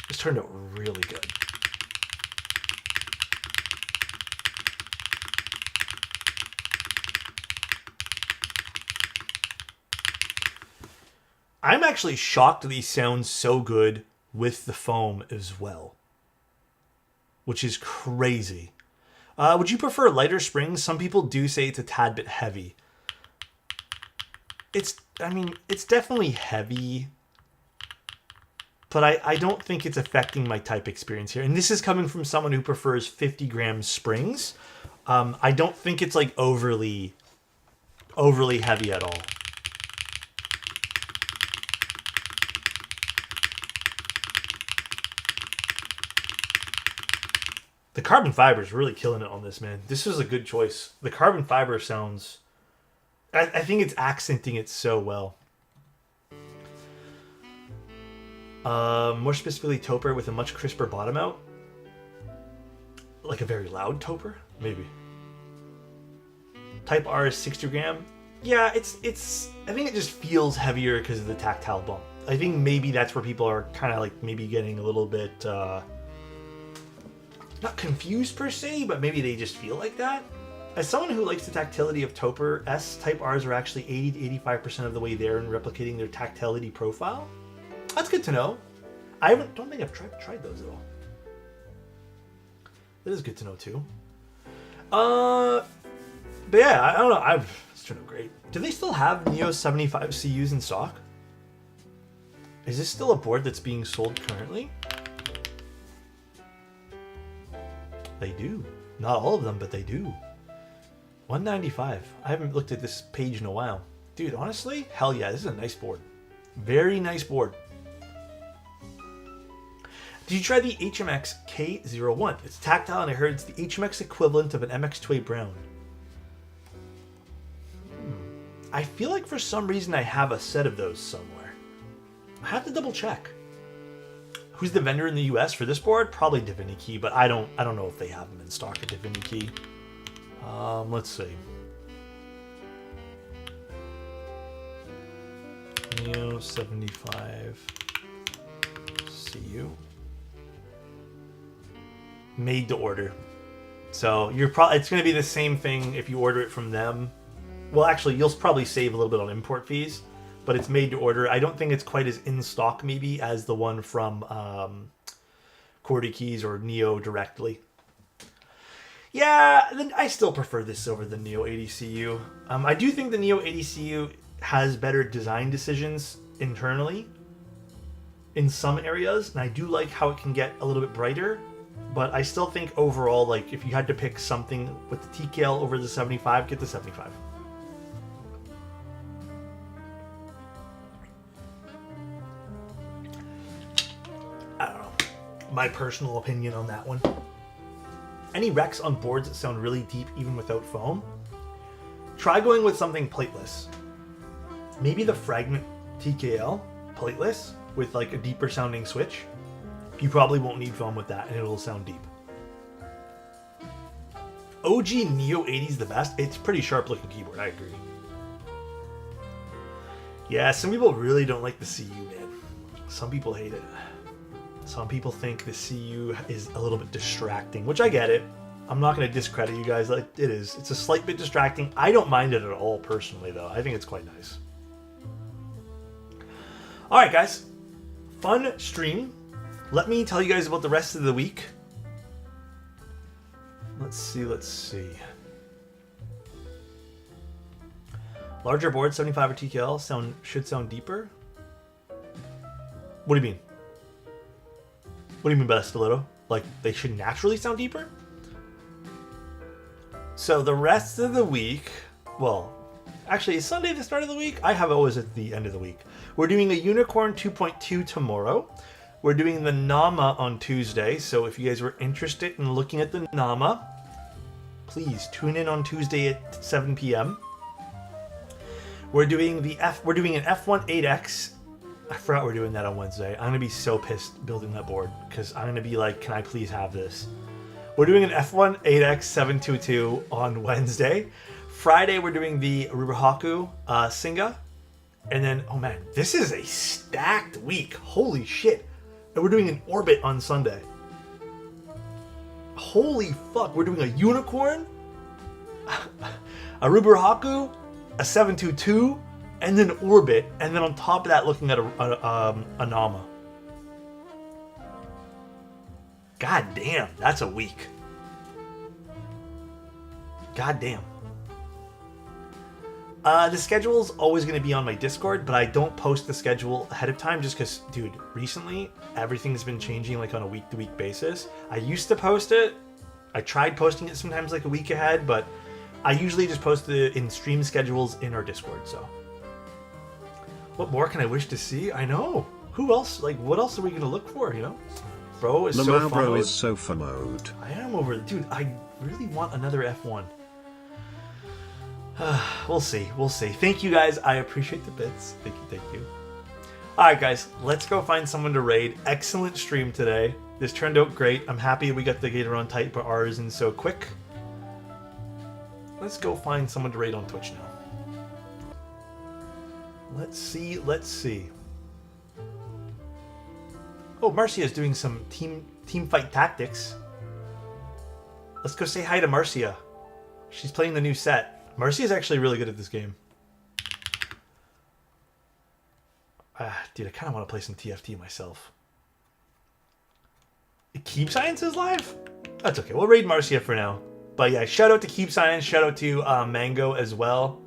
This turned out really good. I'm actually shocked these sound so good with the foam as well, which is crazy. Would you prefer lighter springs? Some people do say it's a tad bit heavy. It's definitely heavy, but I don't think it's affecting my type experience here. And this is coming from someone who prefers 50-gram springs. I don't think it's like overly heavy at all. The carbon fiber is really killing it on this, man. This is a good choice. The carbon fiber sounds, I think it's accenting it so well. More specifically, topper with a much crisper bottom out. Like a very loud topper? Maybe. Type R is 60-gram. Yeah, it's. I think it just feels heavier because of the tactile bump. I think maybe that's where people are kind of like maybe getting a little bit... not confused per se, but maybe they just feel like that. As someone who likes the tactility of Topper S, Type R's are actually 80 to 85% of the way there in replicating their tactility profile. That's good to know. I don't think I've tried those at all. That is good to know too. But yeah, I don't know. It's turned out great. Do they still have neo75 CUs in stock? Is this still a board that's being sold currently? They do. Not all of them, but they do. 195. I haven't looked at this page in a while. Dude, honestly, hell yeah, this is a nice board. Very nice board. Did you try the HMX K01? It's tactile, and I heard it's the HMX equivalent of an MX2A Brown. I feel like for some reason I have a set of those somewhere. I have to double check. Who's the vendor in the US for this board? Probably DiviniKey, but I don't know if they have them in stock at DiviniKey. Let's see. Neo75 CU. Made to order. So you're probably, it's going to be the same thing if you order it from them. Well, actually, you'll probably save a little bit on import fees, but it's made to order. I don't think it's quite as in stock maybe as the one from Cordy Keys or Neo directly. Yeah, then I still prefer this over the Neo 80CU. I do think the Neo 80CU has better design decisions internally in some areas, and I do like how it can get a little bit brighter. But I still think overall, like, if you had to pick something with the TKL over the 75, get the 75. I don't know. My personal opinion on that one. Any wrecks on boards that sound really deep even without foam? Try going with something plateless. Maybe the Fragment TKL plateless with like a deeper sounding switch. You probably won't need foam with that, and it'll sound deep. OG Neo 80 is the best. It's a pretty sharp looking keyboard, I agree. Yeah, some people really don't like the CU, man. Some people hate it. Some people think the CU is a little bit distracting, which I get it. I'm not going to discredit you guys. Like, it is. It's a slight bit distracting. I don't mind it at all, personally, though. I think it's quite nice. All right, guys. Fun stream. Let me tell you guys about the rest of the week. Let's see. Larger board, 75 or TKL, should sound deeper. What do you mean? What do you mean by that, Stiletto? Like, they should naturally sound deeper? So the rest of the week, well, actually, is Sunday the start of the week? I have it always at the end of the week. We're doing a Unicorn 2.2 tomorrow. We're doing the NAMA on Tuesday, so if you guys were interested in looking at the NAMA, please tune in on Tuesday at 7 p.m. We're doing an F1 8X. I forgot we're doing that on Wednesday. I'm gonna be so pissed building that board because I'm gonna be like, can I please have this? We're doing an F1 8X 722 on Wednesday. Friday we're doing the Rubahaku Singa, and then oh man, this is a stacked week. Holy shit! And we're doing an Orbit on Sunday. Holy fuck, we're doing a Unicorn, a Rubahaku, a 722, and then Orbit, and then on top of that looking at a NAMA. God damn, that's a week. God damn. The schedule's always going to be on my Discord, but I don't post the schedule ahead of time just because, dude, recently everything's been changing like on a week-to-week basis. I used to post it. I tried posting it sometimes like a week ahead, but I usually just post it in stream schedules in our Discord, so. What more can I wish to see? I know. Who else? Like, what else are we going to look for, you know? Bro is so fun. Bro is sofa mode. I am over... Dude, I really want another F1. We'll see. Thank you guys. I appreciate the bits. Thank you. Alright guys, let's go find someone to raid. Excellent stream today. This turned out great. I'm happy we got the gateron tight, but ours in so quick. Let's go find someone to raid on Twitch now. Let's see. Oh, Marcia's doing some team fight tactics. Let's go say hi to Marcia. She's playing the new set. Marcia's actually really good at this game. Dude, I kind of want to play some TFT myself. Keep Science is live? That's okay. We'll raid Marcia for now. But yeah, shout out to Keep Science. Shout out to Mango as well.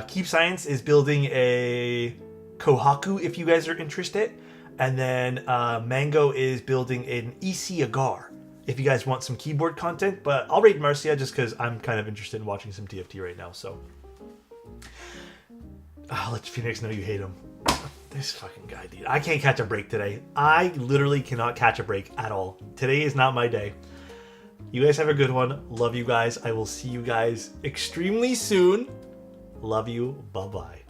Keep Science is building a Kohaku if you guys are interested. And then Mango is building an EC Agar if you guys want some keyboard content. But I'll raid Marcia just because I'm kind of interested in watching some TFT right now. So I'll let Phoenix know you hate him. This fucking guy, dude. I can't catch a break today. I literally cannot catch a break at all. Today is not my day. You guys have a good one. Love you guys. I will see you guys extremely soon. Love you. Bye-bye.